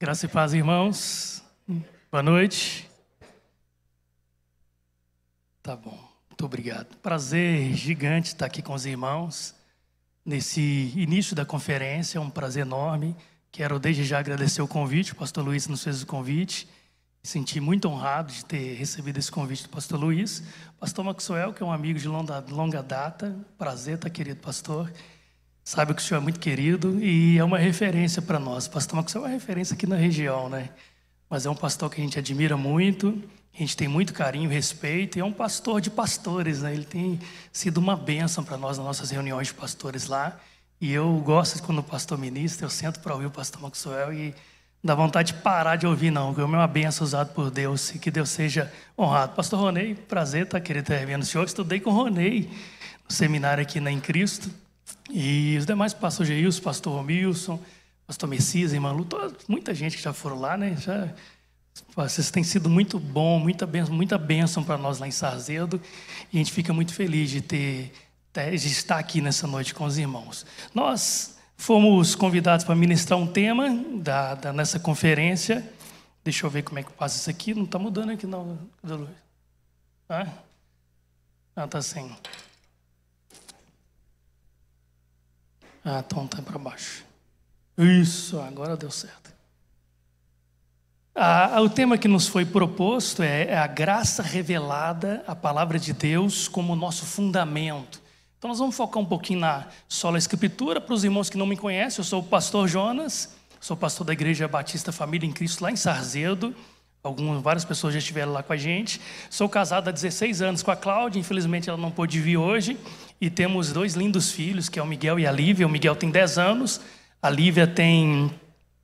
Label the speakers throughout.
Speaker 1: Graça e paz, irmãos. Boa noite. Tá bom, muito obrigado. Prazer gigante estar aqui com os irmãos nesse início da conferência, é um prazer enorme. Quero desde já agradecer o convite, o pastor Luiz nos fez o convite. Me senti muito honrado de ter recebido esse convite do pastor Luiz. O pastor Maxwell, que é um amigo de longa data, prazer estar, querido pastor. Sabe que o senhor é muito querido e é uma referência para nós. O pastor Maxwell é uma referência aqui na região, né? Mas é um pastor que a gente admira muito, a gente tem muito carinho e respeito, e é um pastor de pastores, né? Ele tem sido uma bênção para nós nas nossas reuniões de pastores lá. E eu gosto de quando o pastor ministra, eu sento para ouvir o pastor Maxwell e dá vontade de parar de ouvir, não, porque é uma bênção usada por Deus e que Deus seja honrado. Pastor Ronei, prazer estar querido estar revendo o senhor. Estudei com o Ronei no seminário aqui na Em Cristo. E os demais, pastor Geilson, pastor Romilson, pastor Messias, irmã Lu, muita gente que já foram lá, né? Vocês têm sido muito bom, muita bênção para nós lá em Sarzedo. E a gente fica muito feliz de estar aqui nessa noite com os irmãos. Nós fomos convidados para ministrar um tema nessa conferência. Deixa eu ver como é que passa isso aqui. Não está mudando aqui, não. Cadê o Luiz? Está sem. Então tá para baixo. Isso, agora deu certo. O tema que nos foi proposto é a graça revelada, a palavra de Deus como nosso fundamento. Então nós vamos focar um pouquinho na sola escritura. Para os irmãos que não me conhecem, eu sou o pastor Jonas, sou pastor da Igreja Batista Família em Cristo lá em Sarzedo. Várias pessoas já estiveram lá com a gente. Sou casado há 16 anos com a Cláudia, infelizmente ela não pôde vir hoje. E temos 2 lindos filhos, que é o Miguel e a Lívia. O Miguel tem 10 anos, a Lívia tem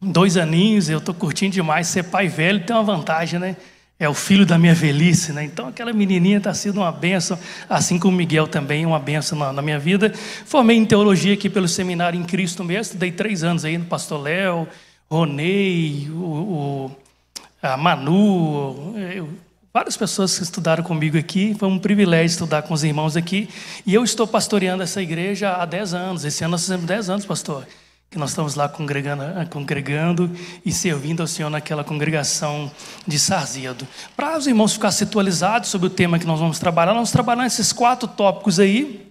Speaker 1: 2 aninhos. Eu estou curtindo demais. Ser pai velho tem uma vantagem, né? É o filho da minha velhice, né? Então aquela menininha está sendo uma bênção, assim como o Miguel também, uma bênção na minha vida. Formei em teologia aqui pelo seminário Em Cristo mesmo. Estudei 3 anos aí no pastor Léo, Ronei, a Manu, várias pessoas que estudaram comigo aqui. Foi um privilégio estudar com os irmãos aqui. E eu estou pastoreando essa igreja há 10 anos. Esse ano nós fizemos 10 anos, pastor, que nós estamos lá congregando e servindo ao Senhor naquela congregação de Sarzedo. Para os irmãos ficarem atualizados sobre o tema que nós vamos trabalhar nesses 4 tópicos aí,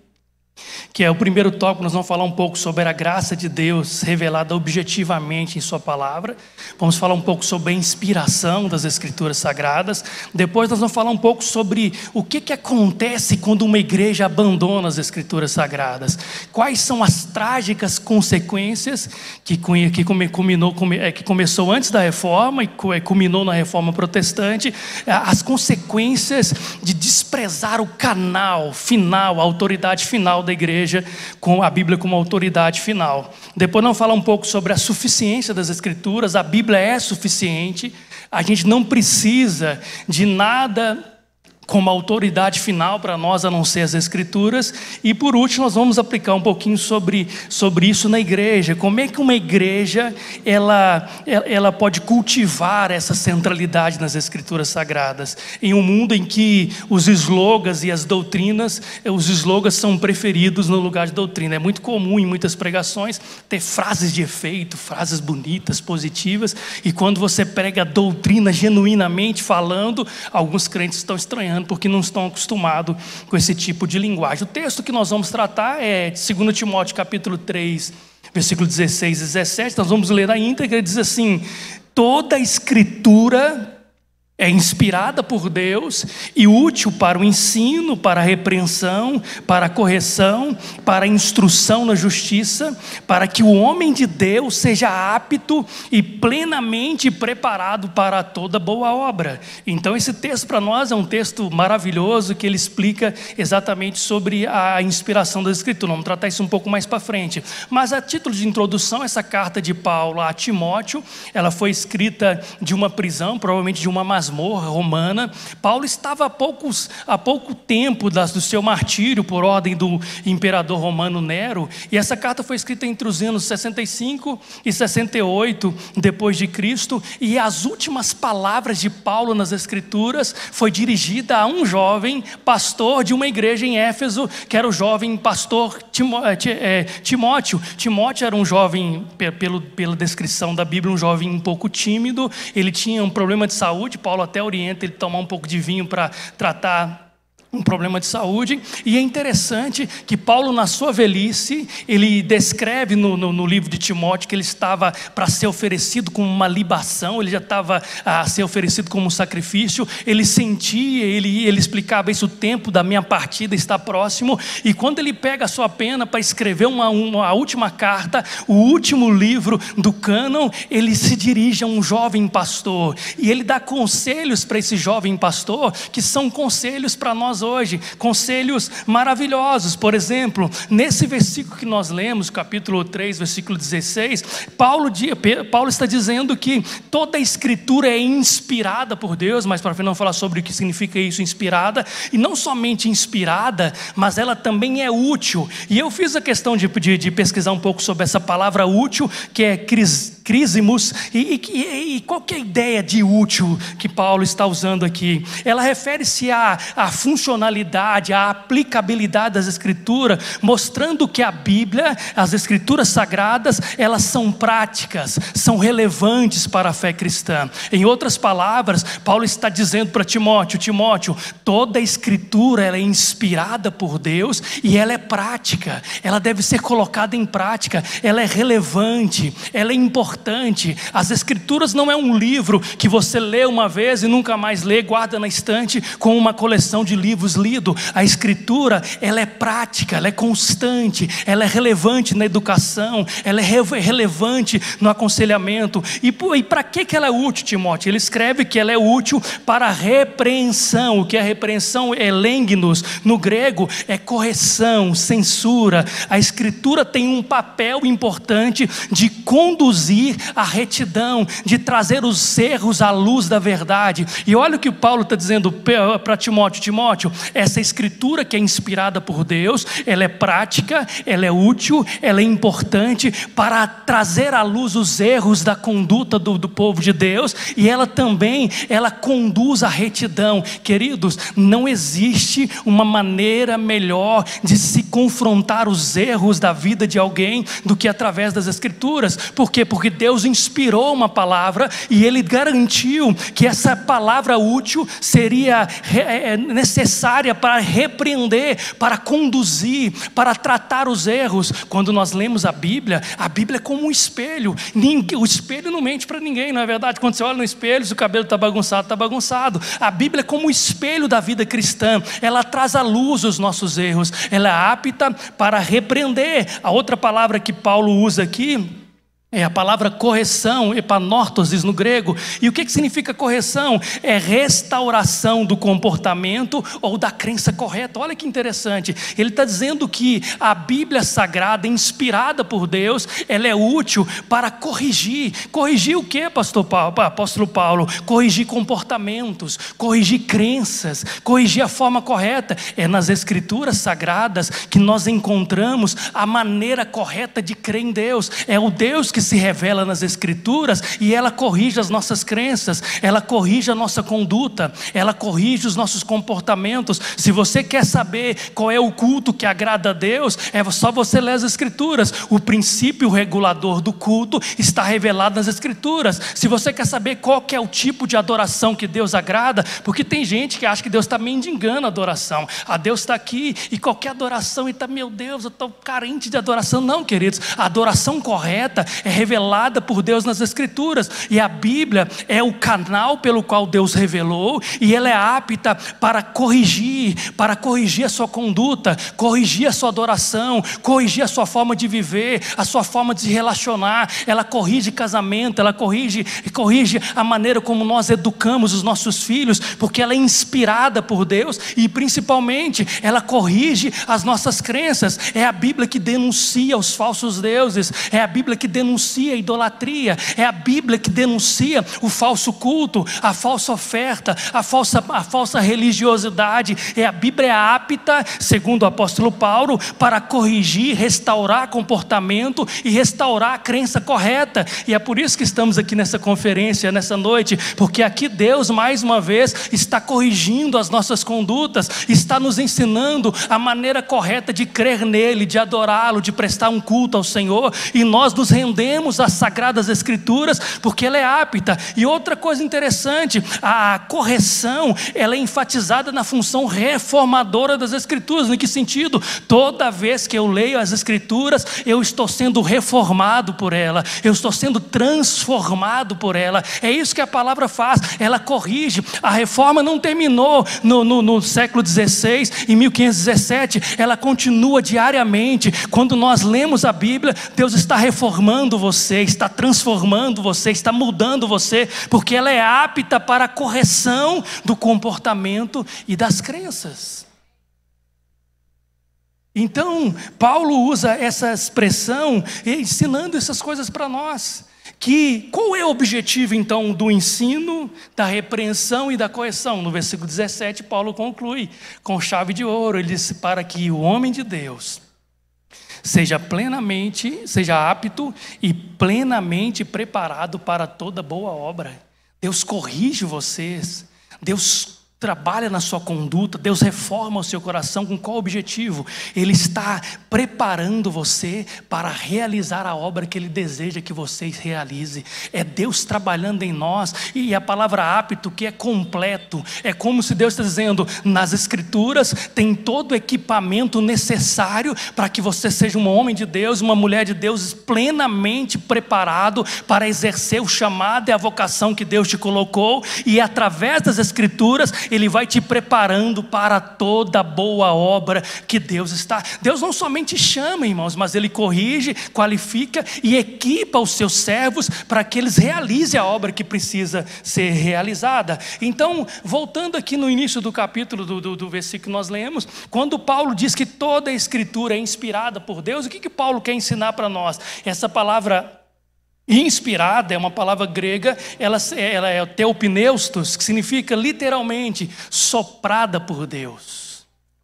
Speaker 1: que é o primeiro tópico. Nós vamos falar um pouco sobre a graça de Deus revelada objetivamente em sua palavra. Vamos falar um pouco sobre a inspiração das Escrituras Sagradas. Depois nós vamos falar um pouco sobre o que acontece quando uma igreja abandona as Escrituras Sagradas. Quais são as trágicas consequências que começou antes da Reforma e culminou na Reforma Protestante. As consequências de desprezar o canal final, a autoridade final da igreja, com a Bíblia como autoridade final. Depois nós vamos falar um pouco sobre a suficiência das Escrituras. A Bíblia é suficiente, a gente não precisa de nada como autoridade final para nós, a não ser as Escrituras. E por último nós vamos aplicar um pouquinho sobre isso na igreja. Como é que uma igreja ela pode cultivar essa centralidade nas Escrituras Sagradas, em um mundo em que os slogans e as doutrinas, os slogans são preferidos no lugar de doutrina. É muito comum em muitas pregações ter frases de efeito, frases bonitas, positivas, e quando você prega a doutrina genuinamente falando, alguns crentes estão estranhando porque não estão acostumados com esse tipo de linguagem. O texto que nós vamos tratar é de 2 Timóteo capítulo 3, versículo 16 e 17. Nós vamos ler na íntegra. Diz assim: toda a Escritura é inspirada por Deus e útil para o ensino, para a repreensão, para a correção, para a instrução na justiça, para que o homem de Deus seja apto e plenamente preparado para toda boa obra. Então esse texto para nós é um texto maravilhoso, que ele explica exatamente sobre a inspiração da Escritura. Vamos tratar isso um pouco mais para frente. Mas a título de introdução, essa carta de Paulo a Timóteo, ela foi escrita de uma prisão, provavelmente de uma masmorra masmorra romana. Paulo estava há pouco tempo do seu martírio por ordem do imperador romano Nero, e essa carta foi escrita entre os anos 65 e 68 depois de Cristo, e as últimas palavras de Paulo nas Escrituras foi dirigida a um jovem pastor de uma igreja em Éfeso, que era o jovem pastor Timóteo. Timóteo era um jovem, pela descrição da Bíblia, um jovem um pouco tímido. Ele tinha um problema de saúde. Paulo até orienta ele a tomar um pouco de vinho para tratar um problema de saúde. E é interessante que Paulo, na sua velhice, ele descreve no livro de Timóteo que ele estava para ser oferecido como uma libação, ele já estava a ser oferecido como um sacrifício. Ele sentia, ele explicava isso: o tempo da minha partida está próximo. E quando ele pega a sua pena para escrever a última carta, o último livro do cânon, ele se dirige a um jovem pastor, e ele dá conselhos para esse jovem pastor, que são conselhos para nós hoje, conselhos maravilhosos. Por exemplo, nesse versículo que nós lemos, capítulo 3, versículo 16, Paulo está dizendo que toda a escritura é inspirada por Deus, mas para não falar sobre o que significa isso, inspirada, e não somente inspirada, mas ela também é útil. E eu fiz a questão de pesquisar um pouco sobre essa palavra útil, que é crísimos, e qual que é a ideia de útil que Paulo está usando aqui? Ela refere-se à funcionalidade, à aplicabilidade das Escrituras, mostrando que a Bíblia, as Escrituras Sagradas, elas são práticas, são relevantes para a fé cristã. Em outras palavras, Paulo está dizendo para Timóteo, toda a Escritura ela é inspirada por Deus e ela é prática, ela deve ser colocada em prática, ela é relevante, ela é importante. As Escrituras não é um livro que você lê uma vez e nunca mais lê, guarda na estante com uma coleção de livros lido. A Escritura, ela é prática, ela é constante, ela é relevante na educação, ela é relevante no aconselhamento. E para que ela é útil, Timóteo? Ele escreve que ela é útil para repreensão. O que é repreensão? É lengnos, no grego é correção, censura. A Escritura tem um papel importante de conduzir a retidão, de trazer os erros à luz da verdade. E olha o que Paulo está dizendo para Timóteo, essa Escritura que é inspirada por Deus, ela é prática, ela é útil, ela é importante para trazer à luz os erros da conduta do povo de Deus, e ela também, ela conduz à retidão. Queridos, não existe uma maneira melhor de se confrontar os erros da vida de alguém do que através das Escrituras. Por quê? Porque Deus inspirou uma palavra e Ele garantiu que essa palavra útil seria necessária para repreender, para conduzir, para tratar os erros. Quando nós lemos a Bíblia é como um espelho. O espelho não mente para ninguém, não é verdade? Quando você olha no espelho, se o cabelo está bagunçado, está bagunçado. A Bíblia é como um espelho da vida cristã. Ela traz à luz os nossos erros, ela é apta para repreender. A outra palavra que Paulo usa aqui é a palavra correção, epanortosis no grego. E o que significa correção? É restauração do comportamento ou da crença correta. Olha que interessante. Ele está dizendo que a Bíblia Sagrada, inspirada por Deus, ela é útil para corrigir. Corrigir o que, apóstolo Paulo? Corrigir comportamentos, corrigir crenças, corrigir a forma correta. É nas Escrituras Sagradas que nós encontramos a maneira correta de crer em Deus. É o Deus que se revela nas Escrituras, e ela corrige as nossas crenças, ela corrige a nossa conduta, ela corrige os nossos comportamentos. Se você quer saber qual é o culto que agrada a Deus, é só você ler as Escrituras. O princípio regulador do culto está revelado nas Escrituras. Se você quer saber qual que é o tipo de adoração que Deus agrada, porque tem gente que acha que Deus está mendigando a adoração. Deus está aqui e qualquer adoração, e está, meu Deus, eu estou carente de adoração. Não, queridos, a adoração correta é revelada por Deus nas Escrituras, e a Bíblia é o canal pelo qual Deus revelou, e ela é apta para corrigir a sua conduta, corrigir a sua adoração, corrigir a sua forma de viver, a sua forma de se relacionar. Ela corrige casamento, ela corrige a maneira como nós educamos os nossos filhos, porque ela é inspirada por Deus, e principalmente ela corrige as nossas crenças. É a Bíblia que denuncia os falsos deuses, é a Bíblia que denuncia denuncia a idolatria, é a Bíblia que denuncia o falso culto, a falsa oferta, a falsa religiosidade. A Bíblia é apta, segundo o apóstolo Paulo, para corrigir, restaurar comportamento e restaurar a crença correta. E é por isso que estamos aqui nessa conferência, nessa noite, porque aqui Deus mais uma vez está corrigindo as nossas condutas, está nos ensinando a maneira correta de crer nele, de adorá-lo, de prestar um culto ao Senhor, e nós nos rendemos às Sagradas Escrituras, porque ela é apta. E outra coisa interessante, a correção, ela é enfatizada na função reformadora das Escrituras. Em que sentido? Toda vez que eu leio as Escrituras, eu estou sendo reformado por ela, eu estou sendo transformado por ela. É isso que a palavra faz, ela corrige. A reforma não terminou no século XVI, em 1517, ela continua diariamente. Quando nós lemos a Bíblia, Deus está reformando você, está transformando você, está mudando você, porque ela é apta para a correção do comportamento e das crenças. Então, Paulo usa essa expressão, ensinando essas coisas para nós. Qual é o objetivo então do ensino, da repreensão e da correção? No versículo 17, Paulo conclui com chave de ouro. Ele diz: para que o homem de Deus seja apto e plenamente preparado para toda boa obra. Deus corrige vocês, Deus trabalha na sua conduta, Deus reforma o seu coração. Com qual objetivo? Ele está preparando você para realizar a obra que Ele deseja que você realize. É Deus trabalhando em nós. E a palavra apto, que é completo, é como se Deus está dizendo: nas Escrituras tem todo o equipamento necessário para que você seja um homem de Deus, uma mulher de Deus plenamente preparado para exercer o chamado e a vocação que Deus te colocou. E através das Escrituras Ele vai te preparando para toda boa obra que Deus não somente chama, irmãos, mas Ele corrige, qualifica e equipa os seus servos para que eles realizem a obra que precisa ser realizada. Então, voltando aqui no início do capítulo, do versículo que nós lemos, quando Paulo diz que toda a Escritura é inspirada por Deus, o que Paulo quer ensinar para nós? Essa palavra inspirada é uma palavra grega, ela é theopneustos, que significa literalmente soprada por Deus.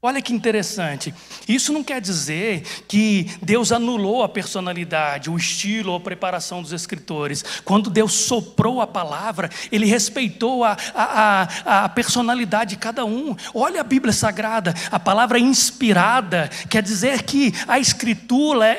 Speaker 1: Olha que interessante, isso não quer dizer que Deus anulou a personalidade, o estilo ou a preparação dos escritores. Quando Deus soprou a palavra, Ele respeitou a personalidade de cada um. Olha a Bíblia Sagrada, a palavra inspirada quer dizer que a escritura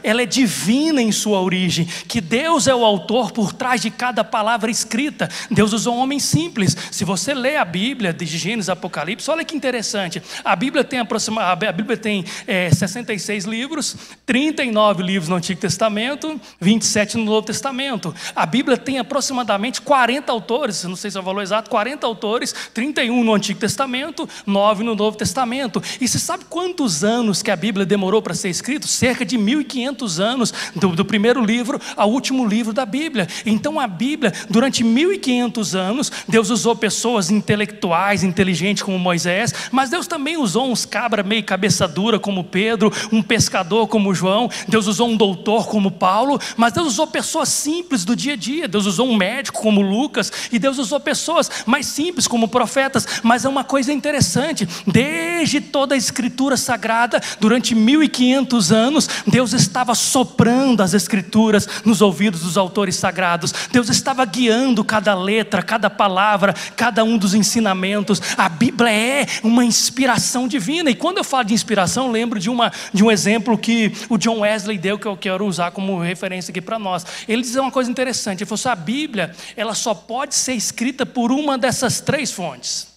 Speaker 1: ela é divina em sua origem, que Deus é o autor por trás de cada palavra escrita. Deus usou um homem simples. Se você lê a Bíblia de Gênesis, Apocalipse, olha que interessante. A Bíblia tem 66 livros, 39 livros no Antigo Testamento, 27 no Novo Testamento. A Bíblia tem aproximadamente 40 autores, não sei se é o valor exato, 40 autores, 31 no Antigo Testamento, 9 no Novo Testamento. E você sabe quantos anos que a Bíblia demorou para ser escrita? Cerca de 1.500 anos, do primeiro livro ao último livro da Bíblia. Então a Bíblia, durante 1.500 anos, Deus usou pessoas intelectuais, inteligentes como Moisés, mas Deus também usou uns cabra meio cabeça dura como Pedro, um pescador como João. Deus usou um doutor como Paulo, mas Deus usou pessoas simples do dia a dia. Deus usou um médico como Lucas, e Deus usou pessoas mais simples como profetas. Mas é uma coisa interessante, desde toda a Escritura Sagrada, durante 1.500 anos, Deus estava soprando as Escrituras nos ouvidos dos autores sagrados. Deus estava guiando cada letra, cada palavra, cada um dos ensinamentos. A Bíblia é uma inspiração divina. E quando eu falo de inspiração, eu lembro de um exemplo que o John Wesley deu, que eu quero usar como referência aqui para nós. Ele diz uma coisa interessante. Ele falou assim: a Bíblia, ela só pode ser escrita por uma dessas três fontes,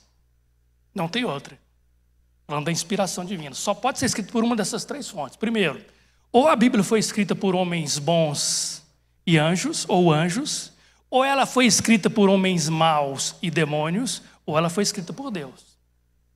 Speaker 1: não tem outra. Falando da inspiração divina, só pode ser escrita por uma dessas três fontes. Primeiro, ou a Bíblia foi escrita por homens bons e anjos, ou ela foi escrita por homens maus e demônios, ou ela foi escrita por Deus.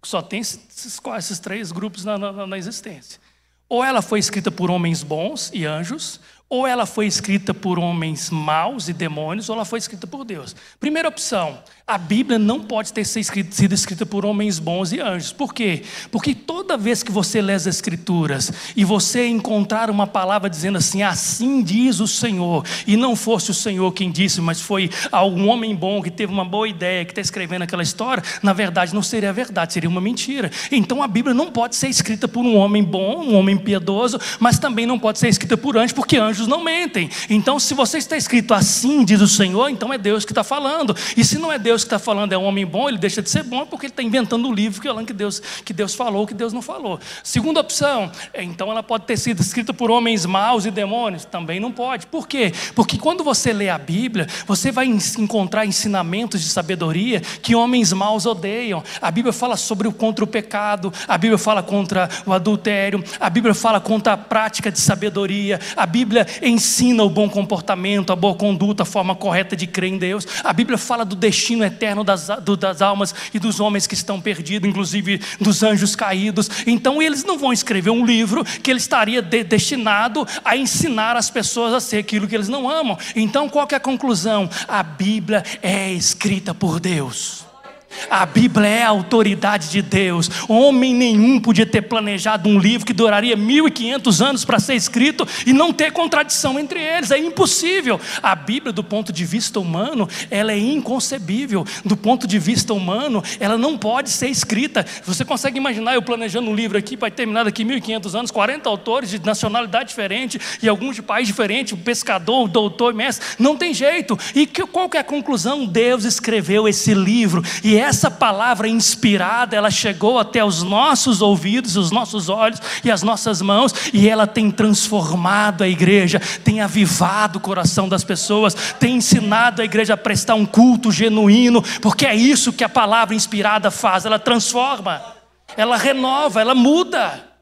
Speaker 1: Só tem esses três grupos na existência. Ou ela foi escrita por homens bons e anjos, Ou ela foi escrita por homens maus e demônios, ou ela foi escrita por Deus. Primeira opção, a Bíblia não pode ter sido escrita por homens bons e anjos. Por quê? Porque toda vez que você lê as Escrituras e você encontrar uma palavra dizendo assim, assim diz o Senhor, e não fosse o Senhor quem disse, mas foi algum homem bom que teve uma boa ideia, que está escrevendo aquela história, na verdade não seria verdade, seria uma mentira. Então a Bíblia não pode ser escrita por um homem bom, um homem piedoso, mas também não pode ser escrita por anjos, porque anjos não mentem. Então se você está escrito assim diz o Senhor, então é Deus que está falando. E se não é Deus que está falando, é um homem bom, ele deixa de ser bom porque ele está inventando um livro falando que Deus falou, que Deus não falou. Segunda opção, então ela pode ter sido escrita por homens maus e demônios? Também não pode. Por quê? Porque quando você lê a Bíblia, você vai encontrar ensinamentos de sabedoria que homens maus odeiam. A Bíblia fala contra o pecado, a Bíblia fala contra o adultério, a Bíblia fala contra a prática de sabedoria, a Bíblia ensina o bom comportamento, a boa conduta, a forma correta de crer em Deus. A Bíblia fala do destino eterno das almas e dos homens que estão perdidos, inclusive dos anjos caídos. Então eles não vão escrever um livro que ele estaria destinado a ensinar as pessoas a ser aquilo que eles não amam. Então qual que é a conclusão? A Bíblia é escrita por Deus. A Bíblia é a autoridade de Deus. Homem nenhum podia ter planejado um livro que duraria 1500 anos para ser escrito e não ter contradição entre eles. É impossível. A Bíblia, do ponto de vista humano, ela é inconcebível. Do ponto de vista humano, ela não pode ser escrita. Você consegue imaginar eu planejando um livro aqui, vai terminar daqui 1500 anos, 40 autores de nacionalidade diferente e alguns de país diferente, o pescador, o doutor, o mestre? Não tem jeito. E qual que é a conclusão? Deus escreveu esse livro e essa palavra inspirada, ela chegou até os nossos ouvidos, os nossos olhos e as nossas mãos, e ela tem transformado a igreja, tem avivado o coração das pessoas, tem ensinado a igreja a prestar um culto genuíno, porque é isso que a palavra inspirada faz. Ela transforma, ela renova, ela muda.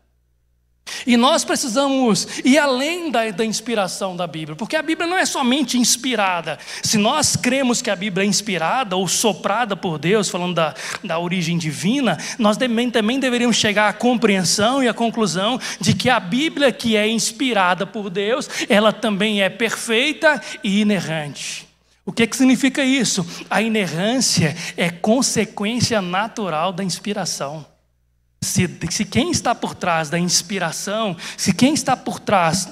Speaker 1: E nós precisamos ir além da inspiração da Bíblia, porque a Bíblia não é somente inspirada. Se nós cremos que a Bíblia é inspirada ou soprada por Deus, falando da origem divina, nós também deveríamos chegar à compreensão e à conclusão de que a Bíblia que é inspirada por Deus, ela também é perfeita e inerrante. O que significa isso? A inerrância é consequência natural da inspiração. Se quem está por trás da inspiração, se quem está por trás,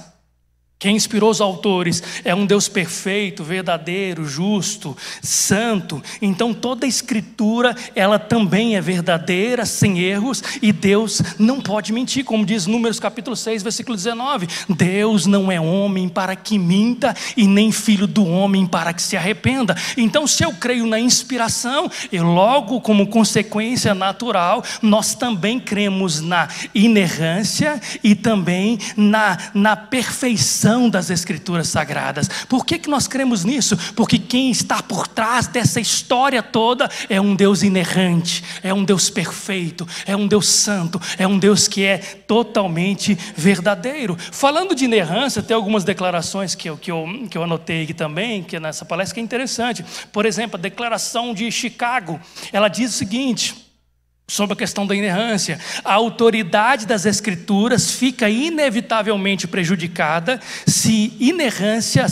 Speaker 1: quem inspirou os autores é um Deus perfeito, verdadeiro, justo, santo, então toda a escritura ela também é verdadeira, sem erros, e Deus não pode mentir, como diz Números capítulo 6, versículo 19, Deus não é homem para que minta, e nem filho do homem para que se arrependa. Então se eu creio na inspiração, eu logo como consequência natural, nós também cremos na inerrância e também na perfeição das Escrituras Sagradas. Por que nós cremos nisso? Porque quem está por trás dessa história toda é um Deus inerrante, é um Deus perfeito, é um Deus santo, é um Deus que é totalmente verdadeiro. Falando de inerrância, tem algumas declarações que eu anotei aqui também, que nessa palestra que é interessante. Por exemplo, a declaração de Chicago, ela diz o seguinte sobre a questão da inerrância: a autoridade das Escrituras fica inevitavelmente prejudicada se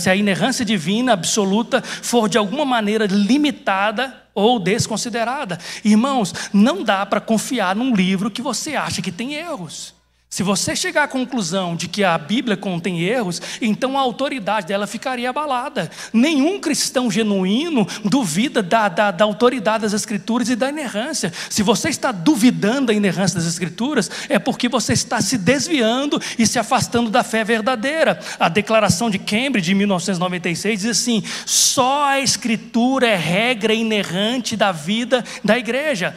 Speaker 1: a inerrância divina absoluta for de alguma maneira limitada ou desconsiderada. Irmãos, não dá para confiar num livro que você acha que tem erros. Se você chegar à conclusão de que a Bíblia contém erros, então a autoridade dela ficaria abalada. Nenhum cristão genuíno duvida da autoridade das Escrituras e da inerrância. Se você está duvidando da inerrância das Escrituras, é porque você está se desviando e se afastando da fé verdadeira. A Declaração de Cambridge, de 1996, diz assim: só a Escritura é regra inerrante da vida da igreja.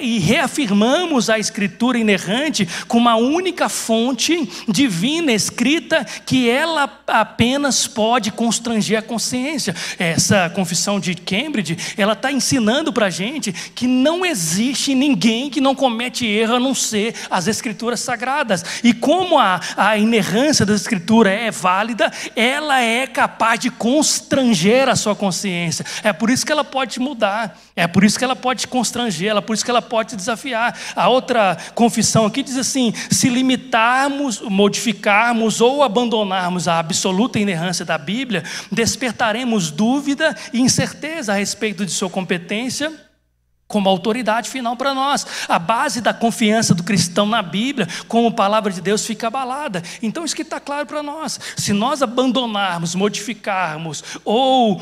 Speaker 1: E reafirmamos a Escritura inerrante com uma única fonte divina escrita, que ela apenas pode constranger a consciência. Essa confissão de Cambridge, ela está ensinando para a gente que não existe ninguém que não comete erro a não ser as Escrituras Sagradas. E como a inerrância da Escritura é válida, ela é capaz de constranger a sua consciência. É por isso que ela pode te mudar, é por isso que ela pode te constranger, é por isso que ela pode te desafiar. A outra confissão aqui diz assim: se limitarmos, modificarmos ou abandonarmos a absoluta inerrância da Bíblia, despertaremos dúvida e incerteza a respeito de sua competência como autoridade final para nós. A base da confiança do cristão na Bíblia, como palavra de Deus, fica abalada. Então isso que está claro para nós. Se nós abandonarmos, modificarmos ou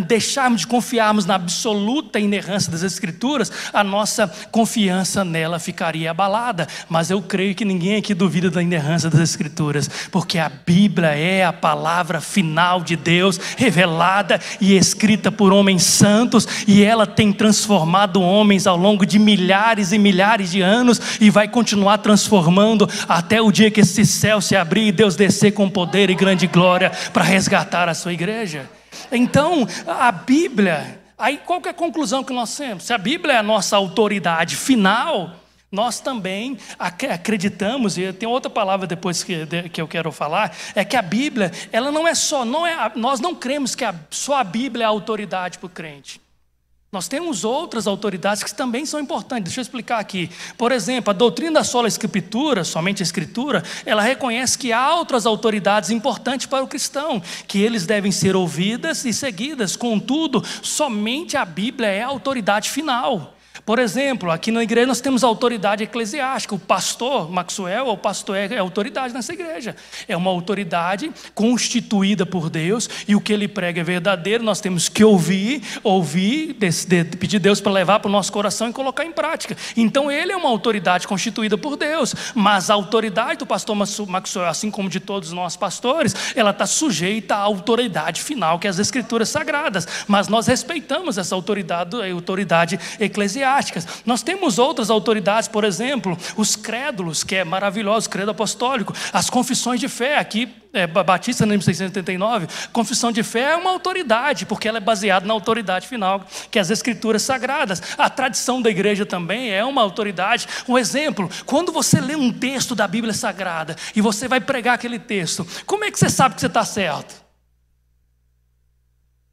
Speaker 1: deixarmos de confiarmos na absoluta inerrância das Escrituras, a nossa confiança nela ficaria abalada. Mas eu creio que ninguém aqui duvida da inerrância das Escrituras, porque a Bíblia é a palavra final de Deus, revelada e escrita por homens santos, e ela tem transformado homens ao longo de milhares e milhares de anos, e vai continuar transformando até o dia que esse céu se abrir e Deus descer com poder e grande glória para resgatar a sua igreja. Então a Bíblia, aí qual que é a conclusão que nós temos? Se a Bíblia é a nossa autoridade final, nós também acreditamos, e tem outra palavra depois que eu quero falar, é que a Bíblia, ela não é só, nós não cremos que só a Bíblia é a autoridade para o crente. Nós temos outras autoridades que também são importantes. Deixa eu explicar aqui. Por exemplo, a doutrina da sola escritura, somente a Escritura, ela reconhece que há outras autoridades importantes para o cristão, que eles devem ser ouvidas e seguidas. Contudo, somente a Bíblia é a autoridade final. Por exemplo, aqui na igreja nós temos a autoridade eclesiástica. O pastor Maxwell, o pastor é autoridade nessa igreja. É uma autoridade constituída por Deus, e o que ele prega é verdadeiro. Nós temos que ouvir, pedir Deus para levar para o nosso coração e colocar em prática. Então ele é uma autoridade constituída por Deus, mas a autoridade do pastor Maxwell, assim como de todos nós pastores, ela está sujeita à autoridade final, que é as Escrituras Sagradas. Mas nós respeitamos essa autoridade eclesiástica. Nós temos outras autoridades, por exemplo, os crédulos, que é maravilhoso, o credo apostólico, as confissões de fé, aqui, Batista, no 689, confissão de fé é uma autoridade, porque ela é baseada na autoridade final, que é as Escrituras Sagradas. A tradição da igreja também é uma autoridade. Um exemplo, quando você lê um texto da Bíblia Sagrada, e você vai pregar aquele texto, como é que você sabe que você está certo?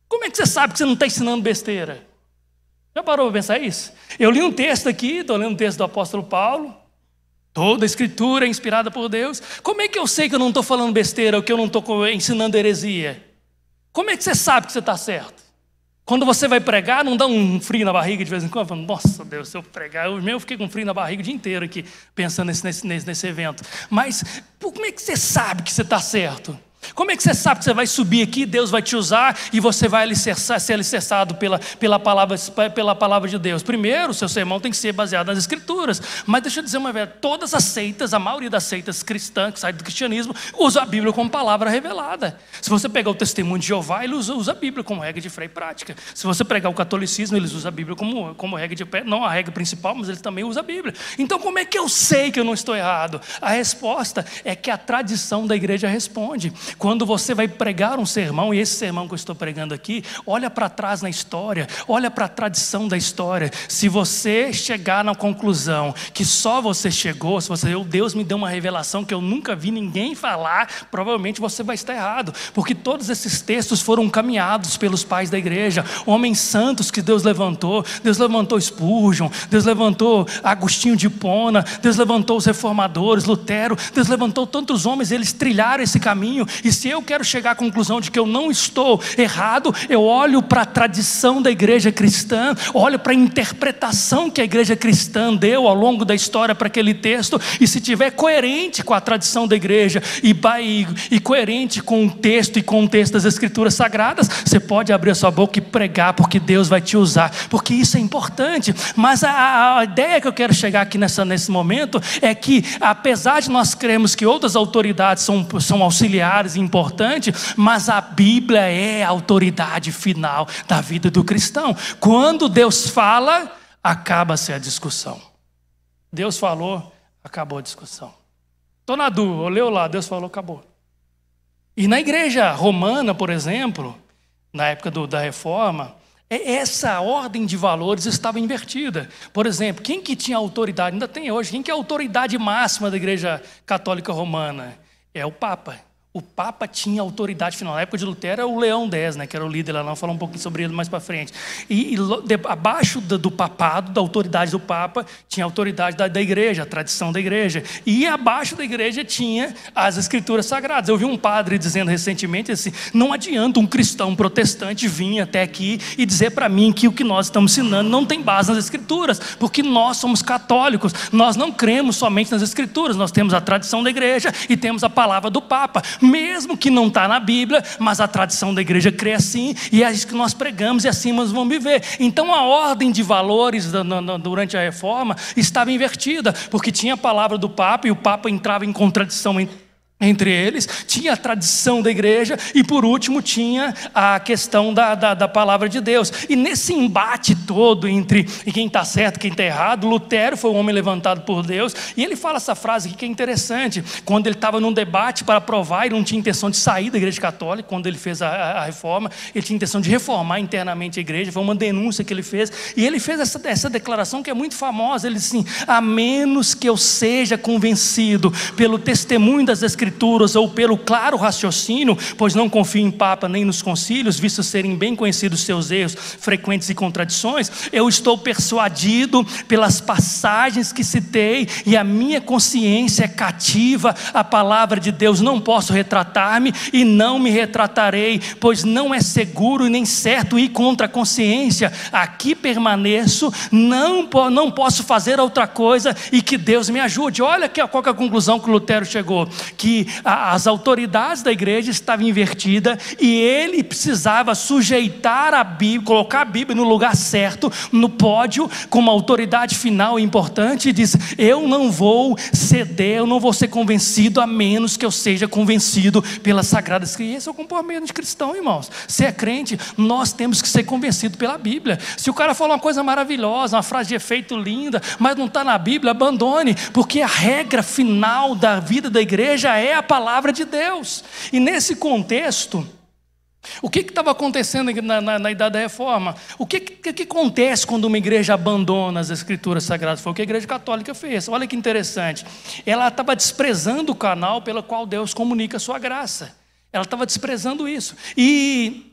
Speaker 1: Como é que você sabe que você não está ensinando besteira? Já parou para pensar isso? Eu li um texto aqui, estou lendo um texto do apóstolo Paulo, toda a Escritura é inspirada por Deus. Como é que eu sei que eu não estou falando besteira, ou que eu não estou ensinando heresia? Como é que você sabe que você está certo? Quando você vai pregar, não dá um frio na barriga de vez em quando? Falo, nossa Deus, se eu pregar, eu fiquei com frio na barriga o dia inteiro aqui, pensando nesse evento. Mas como é que você sabe que você está certo? Como é que você sabe que você vai subir aqui, Deus vai te usar e você vai ser alicerçado pela palavra de Deus? Primeiro, o seu sermão tem que ser baseado nas Escrituras. Mas deixa eu dizer uma verdade, todas as seitas, a maioria das seitas cristãs que saem do cristianismo, usa a Bíblia como palavra revelada. Se você pegar o testemunho de Jeová, ele usa a Bíblia como regra de fé e prática. Se você pegar o catolicismo, eles usam a Bíblia como regra de fé, não a regra principal, mas eles também usam a Bíblia. Então como é que eu sei que eu não estou errado? A resposta é que a tradição da igreja responde. Quando você vai pregar um sermão, e esse sermão que eu estou pregando aqui, olha para trás na história, olha para a tradição da história. Se você chegar na conclusão que só você chegou, se você, Deus me deu uma revelação que eu nunca vi ninguém falar, provavelmente você vai estar errado, porque todos esses textos foram caminhados pelos pais da igreja, homens santos que Deus levantou Spurgeon, Deus levantou Agostinho de Hipona, Deus levantou os reformadores, Lutero, Deus levantou tantos homens, eles trilharam esse caminho. E se eu quero chegar à conclusão de que eu não estou errado, eu olho para a tradição da igreja cristã, olho para a interpretação que a igreja cristã deu ao longo da história para aquele texto, e se tiver coerente com a tradição da igreja e coerente com o texto e com o texto das Escrituras Sagradas, você pode abrir a sua boca e pregar, porque Deus vai te usar, porque isso é importante. Mas a ideia que eu quero chegar aqui nesse momento é que, apesar de nós crermos que outras autoridades são auxiliares e importantes, mas a Bíblia é a autoridade final da vida do cristão. Quando Deus fala, acaba-se a discussão. Deus falou, acabou a discussão. Estou na dúvida, olhou lá, Deus falou, acabou. E na igreja romana, por exemplo, na época da reforma, essa ordem de valores estava invertida. Por exemplo, quem que tinha autoridade, ainda tem hoje, quem que é a autoridade máxima da igreja católica romana? É o Papa. O Papa tinha autoridade final. Na época de Lutero era o Leão X, né, que era o líder lá, vamos falar um pouquinho sobre ele mais para frente. Abaixo do papado, da autoridade do Papa, tinha a autoridade da igreja, a tradição da igreja. E abaixo da igreja tinha as escrituras sagradas. Eu vi um padre dizendo recentemente assim, não adianta um cristão protestante vir até aqui e dizer para mim que o que nós estamos ensinando não tem base nas escrituras, porque nós somos católicos, nós não cremos somente nas escrituras, nós temos a tradição da igreja e temos a palavra do Papa. Mesmo que não está na Bíblia, mas a tradição da igreja crê assim, e é isso que nós pregamos, e assim nós vamos viver. Então a ordem de valores durante a reforma estava invertida, porque tinha a palavra do Papa, e o Papa entrava em contradição entre eles, tinha a tradição da igreja, e por último tinha a questão da palavra de Deus. E nesse embate todo entre quem está certo e quem está errado, Lutero foi um homem levantado por Deus, e ele fala essa frase aqui que é interessante. Quando ele estava num debate para provar, ele não tinha intenção de sair da igreja católica. Quando ele fez a reforma, ele tinha intenção de reformar internamente a igreja. Foi uma denúncia que ele fez, e ele fez essa declaração que é muito famosa. Ele disse assim: a menos que eu seja convencido pelo testemunho das escrituras ou pelo claro raciocínio, pois não confio em Papa nem nos concílios, visto serem bem conhecidos seus erros frequentes e contradições, eu estou persuadido pelas passagens que citei, e a minha consciência é cativa à palavra de Deus. Não posso retratar-me e não me retratarei, pois não é seguro e nem certo ir contra a consciência. Aqui permaneço, não posso fazer outra coisa, e que Deus me ajude. Olha qual que é a conclusão que Lutero chegou, que as autoridades da igreja estavam invertidas, e ele precisava sujeitar a Bíblia, colocar a Bíblia no lugar certo, no pódio, como autoridade final e importante, e diz: eu não vou ceder, eu não vou ser convencido, a menos que eu seja convencido pelas Sagradas Escrituras. Esse é o comportamento de cristão, irmãos. Se é crente, nós temos que ser convencidos pela Bíblia. Se o cara fala uma coisa maravilhosa, uma frase de efeito linda, mas não está na Bíblia, abandone, porque a regra final da vida da igreja é a palavra de Deus. E nesse contexto, o que estava acontecendo na Idade da Reforma? O que acontece quando uma igreja abandona as escrituras sagradas? Foi o que a igreja católica fez. Olha que interessante. Ela estava desprezando o canal pelo qual Deus comunica a sua graça. Ela estava desprezando isso. E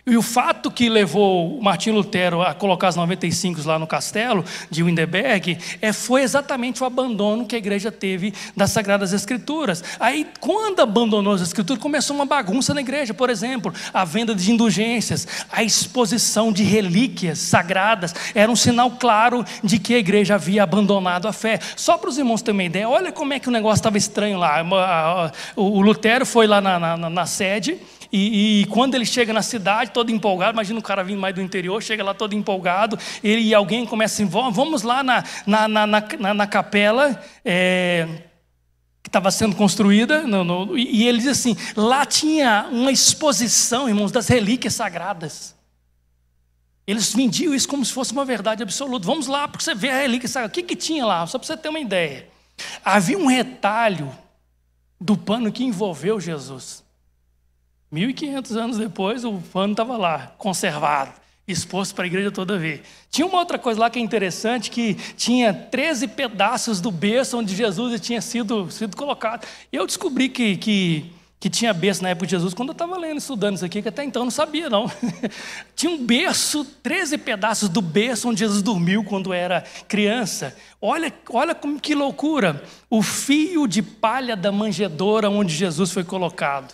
Speaker 1: o fato que levou o Martinho Lutero a colocar as 95 lá no castelo de Wittenberg foi exatamente o abandono que a igreja teve das Sagradas Escrituras. Aí, quando abandonou as Escrituras, começou uma bagunça na igreja. Por exemplo, a venda de indulgências, a exposição de relíquias sagradas, era um sinal claro de que a igreja havia abandonado a fé. Só para os irmãos terem uma ideia, olha como é que o negócio estava estranho lá. O Lutero foi lá na sede, e quando ele chega na cidade, todo empolgado, imagina um cara vindo mais do interior, chega lá todo empolgado, e alguém começa assim: vamos lá na capela que estava sendo construída, e ele diz assim: lá tinha uma exposição, irmãos, das relíquias sagradas. Eles vendiam isso como se fosse uma verdade absoluta. Vamos lá, porque você vê a relíquia sagrada. O que tinha lá? Só para você ter uma ideia. Havia um retalho do pano que envolveu Jesus. 1500 anos depois, o pano estava lá, conservado, exposto para a igreja toda ver. Tinha uma outra coisa lá que é interessante, que tinha 13 pedaços do berço onde Jesus tinha sido colocado. Eu descobri que tinha berço na época de Jesus quando eu estava lendo, estudando isso aqui, que até então eu não sabia não. Tinha um berço, 13 pedaços do berço onde Jesus dormiu quando era criança. Olha como que loucura. O fio de palha da manjedoura onde Jesus foi colocado.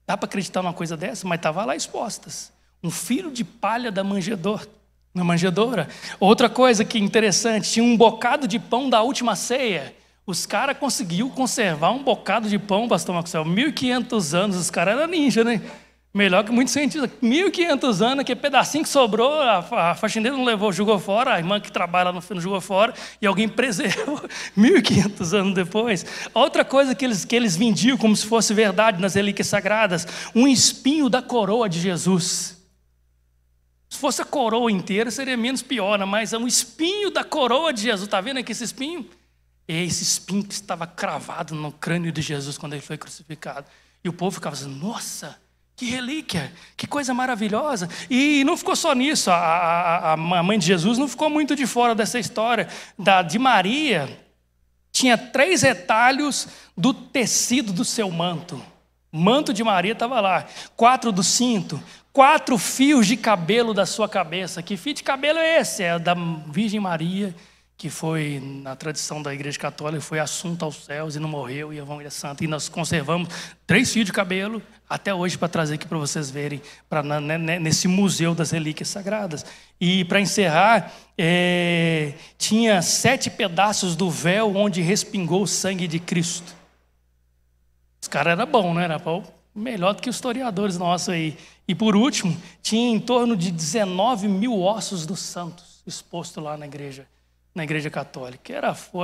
Speaker 1: Dá para acreditar numa coisa dessa? Mas estava lá expostas. Um fio de palha da manjedoura. Outra coisa que interessante, tinha um bocado de pão da última ceia. Os caras conseguiram conservar um bocado de pão, pastor Maxwell. 1500 anos, os caras eram ninja, né? Melhor que muitos cientistas. 1500 anos, aquele pedacinho que sobrou, a faxineira não levou, jogou fora, a irmã que trabalha lá no jogou fora, e alguém preservou 1500 anos depois. Outra coisa que eles vendiam como se fosse verdade nas relíquias sagradas, um espinho da coroa de Jesus. Se fosse a coroa inteira, seria menos pior, né? Mas é um espinho da coroa de Jesus. Está vendo aqui esse espinho? É esse espinho que estava cravado no crânio de Jesus quando ele foi crucificado. E o povo ficava assim: nossa, que relíquia, que coisa maravilhosa. E não ficou só nisso. A mãe de Jesus não ficou muito de fora dessa história. De Maria, tinha 3 retalhos do tecido do seu manto. O manto de Maria estava lá. 4 do cinto. 4 fios de cabelo da sua cabeça. Que fio de cabelo é esse? É da Virgem Maria, que foi, na tradição da Igreja Católica, foi assunta aos céus e não morreu, e a família santa. E nós conservamos 3 fios de cabelo até hoje para trazer aqui para vocês verem, nesse museu das relíquias sagradas. E para encerrar, tinha 7 pedaços do véu onde respingou o sangue de Cristo. Os caras eram bons, né? Era melhor do que os historiadores nossos aí. E por último, tinha em torno de 19 mil ossos dos santos expostos lá na igreja católica.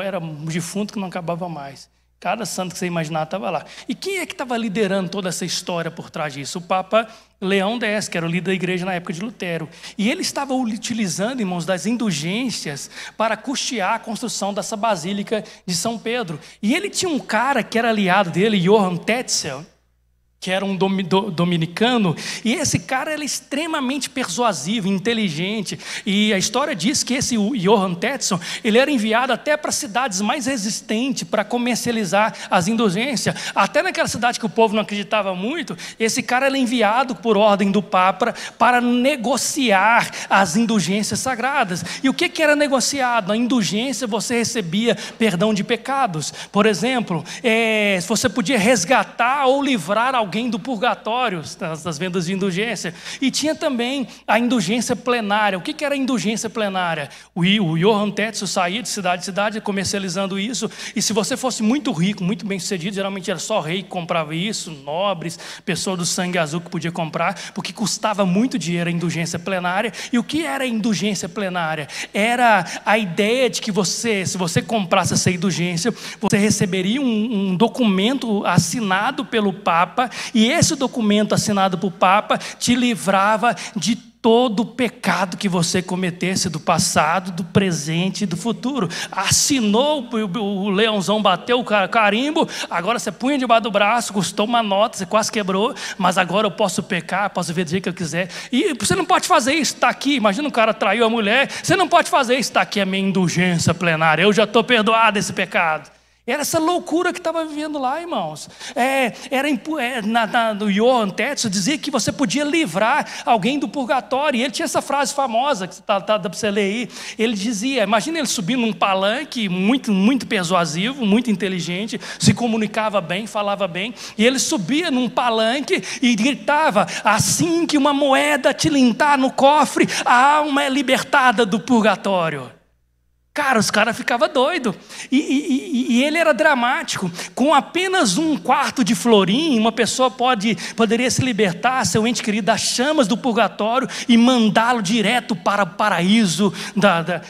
Speaker 1: Era um defunto que não acabava mais. Cada santo que você imaginar estava lá. E quem é que estava liderando toda essa história por trás disso? O Papa Leão X, que era o líder da igreja na época de Lutero. E ele estava utilizando, irmãos, das indulgências para custear a construção dessa basílica de São Pedro. E ele tinha um cara que era aliado dele, Johann Tetzel, que era um dominicano, e esse cara era extremamente persuasivo, inteligente, e a história diz que esse Johann Tetzel, ele era enviado até para cidades mais resistentes para comercializar as indulgências, até naquela cidade que o povo não acreditava muito. Esse cara era enviado por ordem do Papa para negociar as indulgências sagradas. E o que era negociado? Na indulgência você recebia perdão de pecados, por exemplo, você podia resgatar ou livrar alguém do purgatório, das vendas de indulgência. E tinha também a indulgência plenária. O que era a indulgência plenária? O Johann Tetzel saía de cidade em cidade comercializando isso, e se você fosse muito rico, muito bem sucedido, geralmente era só rei que comprava isso, nobres, pessoa do sangue azul que podia comprar, porque custava muito dinheiro a indulgência plenária. E o que era a indulgência plenária? Era a ideia de que se você comprasse essa indulgência, você receberia um documento assinado pelo Papa, e esse documento assinado por Papa te livrava de todo o pecado que você cometesse do passado, do presente e do futuro. Assinou, o leãozão bateu o carimbo, agora você punha debaixo do braço, custou uma nota, você quase quebrou, mas agora eu posso pecar, posso ver do jeito que eu quiser. E você não pode fazer isso, está aqui. Imagina um cara traiu a mulher, você não pode fazer isso, está aqui a minha indulgência plenária, eu já estou perdoado desse pecado. Era essa loucura que estava vivendo lá, irmãos. No Johann Tetzel dizia que você podia livrar alguém do purgatório. E ele tinha essa frase famosa, que dá para você ler aí. Ele dizia, imagina ele subindo num palanque, muito, muito persuasivo, muito inteligente, se comunicava bem, falava bem. E ele subia num palanque e gritava: assim que uma moeda tilintar no cofre, a alma é libertada do purgatório. Cara, os caras ficavam doidos. E ele era dramático. Com apenas 1/4 de florim, uma pessoa poderia se libertar, seu ente querido, das chamas do purgatório e mandá-lo direto para o paraíso,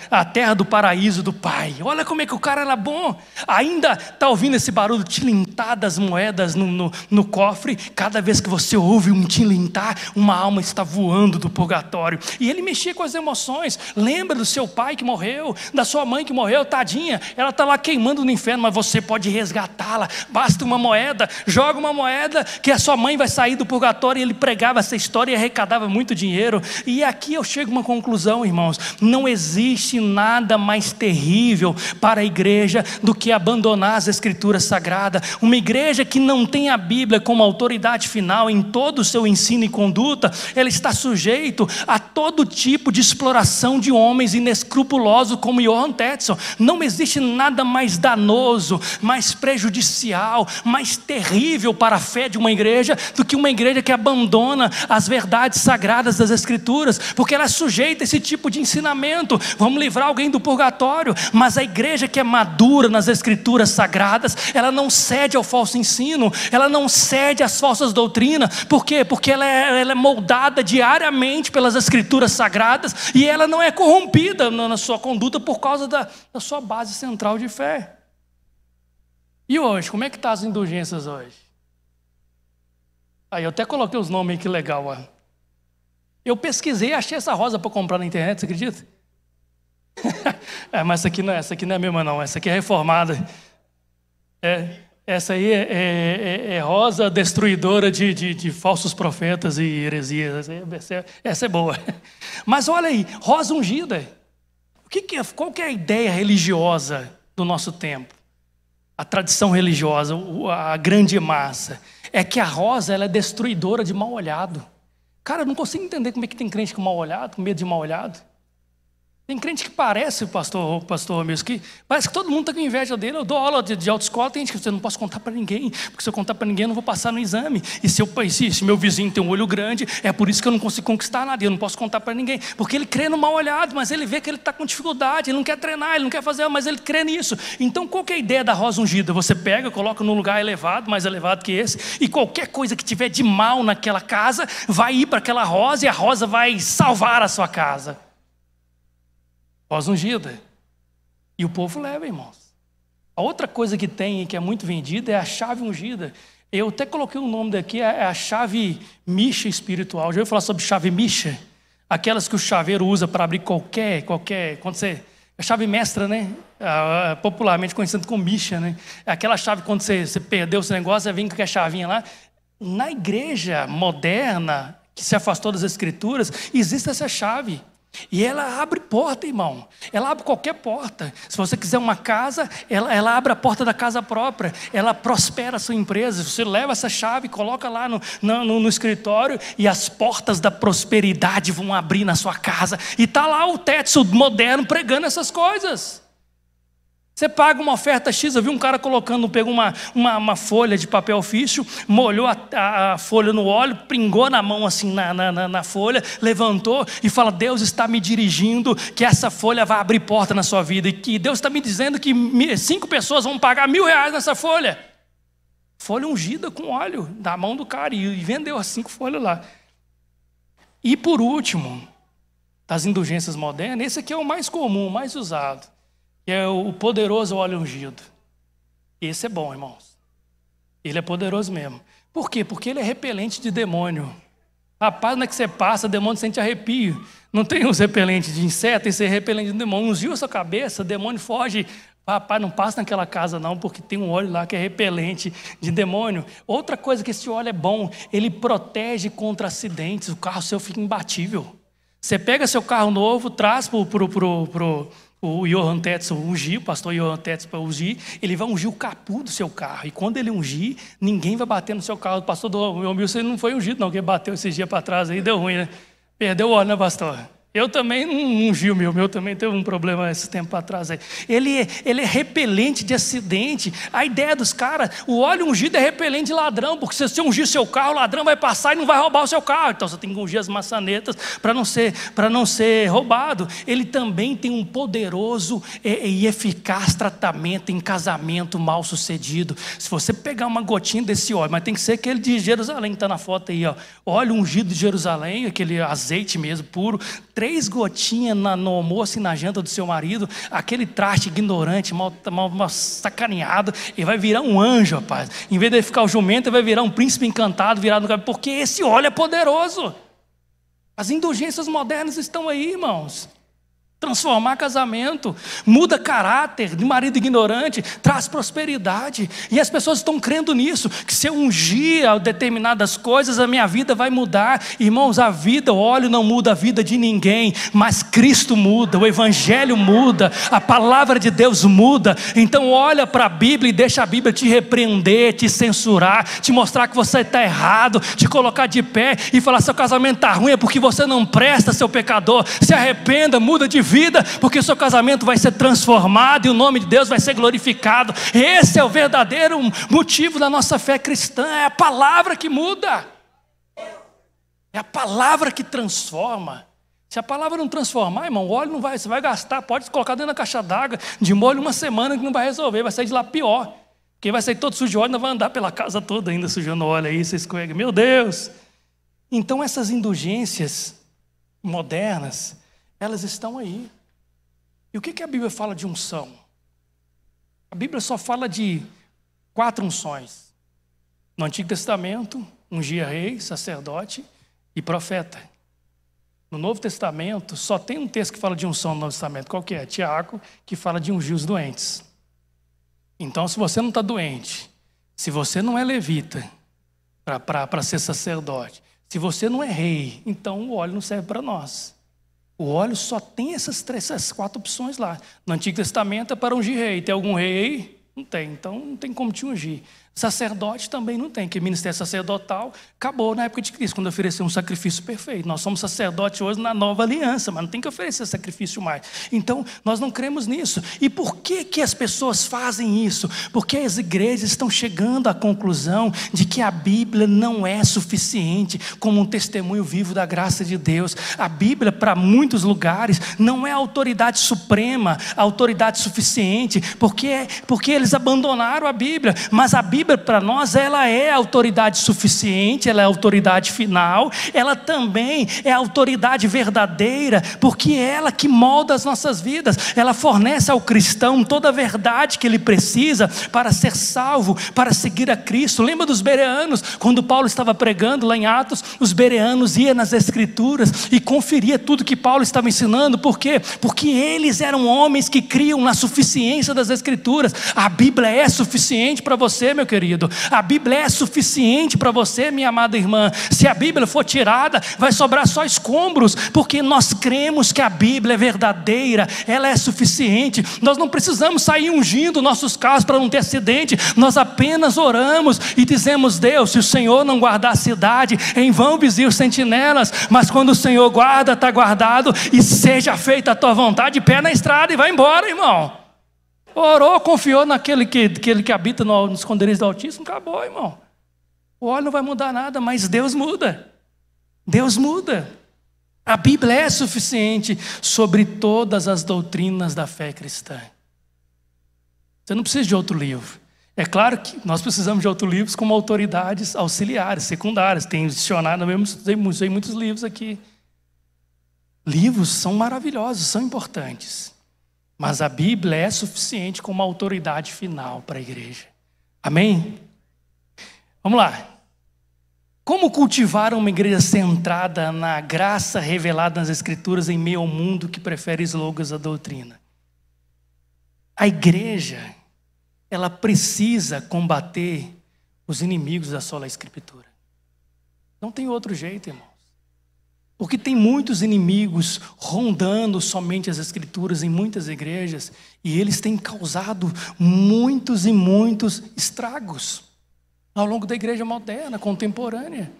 Speaker 1: a terra do paraíso do Pai. Olha como é que o cara era bom. Ainda está ouvindo esse barulho tilintar das moedas no cofre. Cada vez que você ouve um tilintar, uma alma está voando do purgatório. E ele mexia com as emoções. Lembra do seu pai que morreu, da sua mãe que morreu, tadinha, ela está lá queimando no inferno, mas você pode resgatá-la, basta uma moeda, joga uma moeda que a sua mãe vai sair do purgatório. E ele pregava essa história e arrecadava muito dinheiro. E aqui eu chego a uma conclusão, irmãos: não existe nada mais terrível para a igreja do que abandonar as escrituras sagradas. Uma igreja que não tem a Bíblia como autoridade final em todo o seu ensino e conduta, ela está sujeito a todo tipo de exploração de homens inescrupulosos como Johann Tetzel. Não existe nada mais danoso, mais prejudicial, mais terrível para a fé de uma igreja do que uma igreja que abandona as verdades sagradas das escrituras, porque ela é sujeita a esse tipo de ensinamento. Vamos livrar alguém do purgatório. Mas a igreja que é madura nas escrituras sagradas, ela não cede ao falso ensino, ela não cede às falsas doutrinas. Por quê? Porque ela é moldada diariamente pelas escrituras sagradas, e ela não é corrompida na sua conduta por causa da sua base central de fé. E hoje, como é que estão as indulgências hoje? Aí eu até coloquei os nomes aí, que legal. Ó. Eu pesquisei e achei essa rosa para comprar na internet, você acredita? Mas essa aqui não é a mesma não, essa aqui é reformada. Essa aí é rosa destruidora de falsos profetas e heresias. Essa é boa. Mas olha aí, rosa ungida. Qual que é a ideia religiosa do nosso tempo? a tradição religiosa, a grande massa, é que a rosa ela é destruidora de mal olhado. Cara, eu não consigo entender como é que tem crente com mal olhado, com medo de mal olhado. Tem crente que parece, pastor mesmo, que parece que todo mundo está com inveja dele. Eu dou aula de autoescola, tem gente que eu não posso contar para ninguém, porque se eu contar para ninguém eu não vou passar no exame. E se meu vizinho tem um olho grande, é por isso que eu não consigo conquistar nada, eu não posso contar para ninguém. Porque ele crê no mal olhado, mas ele vê que ele está com dificuldade, ele não quer treinar, ele não quer fazer, mas ele crê nisso. Então qual que é a ideia da rosa ungida? Você pega, coloca num lugar elevado, mais elevado que esse, e qualquer coisa que tiver de mal naquela casa, vai ir para aquela rosa e a rosa vai salvar a sua casa. Rosa ungida. E o povo leva, irmãos. A outra coisa que tem e que é muito vendida é a chave ungida. Eu até coloquei o nome daqui, é a chave micha espiritual. Já ouviu falar sobre chave micha? Aquelas que o chaveiro usa para abrir qualquer, quando você... A chave mestra, né? Popularmente conhecida como micha, né? Aquela chave quando você perdeu esse negócio, você vem com aquela chavinha lá. Na igreja moderna, que se afastou das escrituras, existe essa chave. E ela abre porta, irmão. Ela abre qualquer porta. Se você quiser uma casa, ela abre a porta da casa própria. Ela prospera a sua empresa. Você leva essa chave, coloca lá no escritório, e as portas da prosperidade vão abrir na sua casa. E está lá o Tetsu moderno pregando essas coisas. Você paga uma oferta X, eu vi um cara pegou uma folha de papel ofício, molhou a folha no óleo, pingou na mão assim na folha, levantou e fala: Deus está me dirigindo, que essa folha vai abrir porta na sua vida, e que Deus está me dizendo que 5 pessoas vão pagar R$1.000 nessa folha. Folha ungida com óleo, da mão do cara, e vendeu as 5 folhas lá. E por último, das indulgências modernas, esse aqui é o mais comum, o mais usado. Que é o poderoso óleo ungido. Esse é bom, irmãos. Ele é poderoso mesmo. Por quê? Porque ele é repelente de demônio. Rapaz, não é que você passa, o demônio sente arrepio. Não tem os repelentes de inseto, esse é repelente de demônio. Ungiu a sua cabeça, o demônio foge. Rapaz, não passa naquela casa não, porque tem um óleo lá que é repelente de demônio. Outra coisa que esse óleo é bom, ele protege contra acidentes. O carro seu fica imbatível. Você pega seu carro novo, traz o Johan Tetsu ungir, o pastor Johan Tetsu para ungir, ele vai ungir o capô do seu carro. E quando ele ungir, ninguém vai bater no seu carro. O pastor do meu Milson não foi ungido, não, porque bateu esses dias para trás aí, deu ruim, né? Perdeu o óleo, né, pastor? Eu também não ungi o meu também teve um problema esse tempo atrás aí. Ele é repelente de acidente. A ideia dos caras, o óleo ungido é repelente de ladrão, porque se você ungir seu carro, o ladrão vai passar e não vai roubar o seu carro. Então você tem que ungir as maçanetas para não ser roubado. Ele também tem um poderoso e eficaz tratamento em casamento mal sucedido. Se você pegar uma gotinha desse óleo, mas tem que ser aquele de Jerusalém que está na foto aí, ó. Óleo ungido de Jerusalém, aquele azeite mesmo, puro, 3 gotinhas no almoço e na janta do seu marido, aquele traste ignorante, mal sacaneado, ele vai virar um anjo, rapaz. Em vez de ele ficar o jumento, ele vai virar um príncipe encantado, virado no cabelo, porque esse óleo é poderoso. As indulgências modernas estão aí, irmãos. Transformar casamento, muda caráter de marido ignorante, traz prosperidade. E as pessoas estão crendo nisso, que se eu ungir determinadas coisas, a minha vida vai mudar. Irmãos, a vida, o óleo não muda a vida de ninguém, mas Cristo muda, o Evangelho muda, a palavra de Deus muda. Então olha para a Bíblia e deixa a Bíblia te repreender, te censurar, te mostrar que você está errado, te colocar de pé e falar: seu casamento está ruim, é porque você não presta, seu pecador. Se arrependa, muda de vida, porque o seu casamento vai ser transformado e o nome de Deus vai ser glorificado. Esse é o verdadeiro motivo da nossa fé cristã. É a palavra que muda, é a palavra que transforma. Se a palavra não transformar, irmão, o óleo não vai, você vai gastar, pode colocar dentro da caixa d'água de molho 1 semana que não vai resolver, vai sair de lá pior, porque vai sair todo sujo de óleo, ainda vai andar pela casa toda ainda sujando óleo aí, você escorrega, meu Deus. Então essas indulgências modernas, elas estão aí. E o que a Bíblia fala de unção? A Bíblia só fala de 4 unções. No Antigo Testamento, ungia rei, sacerdote e profeta. No Novo Testamento, só tem um texto que fala de unção no Novo Testamento. Qual que é? Tiago, que fala de ungir os doentes. Então, se você não está doente, se você não é levita para ser sacerdote, se você não é rei, então o óleo não serve para nós. O óleo só tem essas 4 opções lá. No Antigo Testamento é para ungir rei. Tem algum rei aí? Não tem, então não tem como te ungir. Sacerdote também não tem, que ministério sacerdotal acabou na época de Cristo, quando ofereceu um sacrifício perfeito. Nós somos sacerdotes hoje na nova aliança, mas não tem que oferecer sacrifício mais. Então, nós não cremos nisso. E por que as pessoas fazem isso? Porque as igrejas estão chegando à conclusão de que a Bíblia não é suficiente como um testemunho vivo da graça de Deus. A Bíblia, para muitos lugares, não é a autoridade suprema, a autoridade suficiente, porque eles abandonaram a Bíblia. Mas a Bíblia, para nós, ela é a autoridade suficiente, ela é a autoridade final, ela também é a autoridade verdadeira, porque é ela que molda as nossas vidas. Ela fornece ao cristão toda a verdade que ele precisa para ser salvo, para seguir a Cristo. Lembra dos bereanos? Quando Paulo estava pregando lá em Atos, os bereanos iam nas Escrituras e conferia tudo que Paulo estava ensinando. Por quê? Porque eles eram homens que criam na suficiência das Escrituras. A Bíblia é suficiente para você, meu querido. A Bíblia é suficiente para você, minha amada irmã. Se a Bíblia for tirada, vai sobrar só escombros, porque nós cremos que a Bíblia é verdadeira, ela é suficiente. Nós não precisamos sair ungindo nossos carros para não ter acidente. Nós apenas oramos e dizemos: Deus, se o Senhor não guardar a cidade, em vão vigiam os sentinelas, mas quando o Senhor guarda, está guardado, e seja feita a tua vontade. Pé na estrada e vai embora, irmão. Orou, confiou naquele que habita no esconderijo do Altíssimo, acabou, irmão. O óleo não vai mudar nada, mas Deus muda. Deus muda. A Bíblia é suficiente sobre todas as doutrinas da fé cristã. Você não precisa de outro livro. É claro que nós precisamos de outros livros como autoridades auxiliares, secundárias. Tem dicionário, tem muitos livros aqui. Livros são maravilhosos, são importantes. Mas a Bíblia é suficiente como autoridade final para a igreja. Amém? Vamos lá. Como cultivar uma igreja centrada na graça revelada nas Escrituras em meio ao mundo que prefere slogans da doutrina? A igreja, ela precisa combater os inimigos da sola Escritura. Não tem outro jeito, irmão. Porque tem muitos inimigos rondando somente as Escrituras em muitas igrejas, e eles têm causado muitos e muitos estragos ao longo da igreja moderna, contemporânea.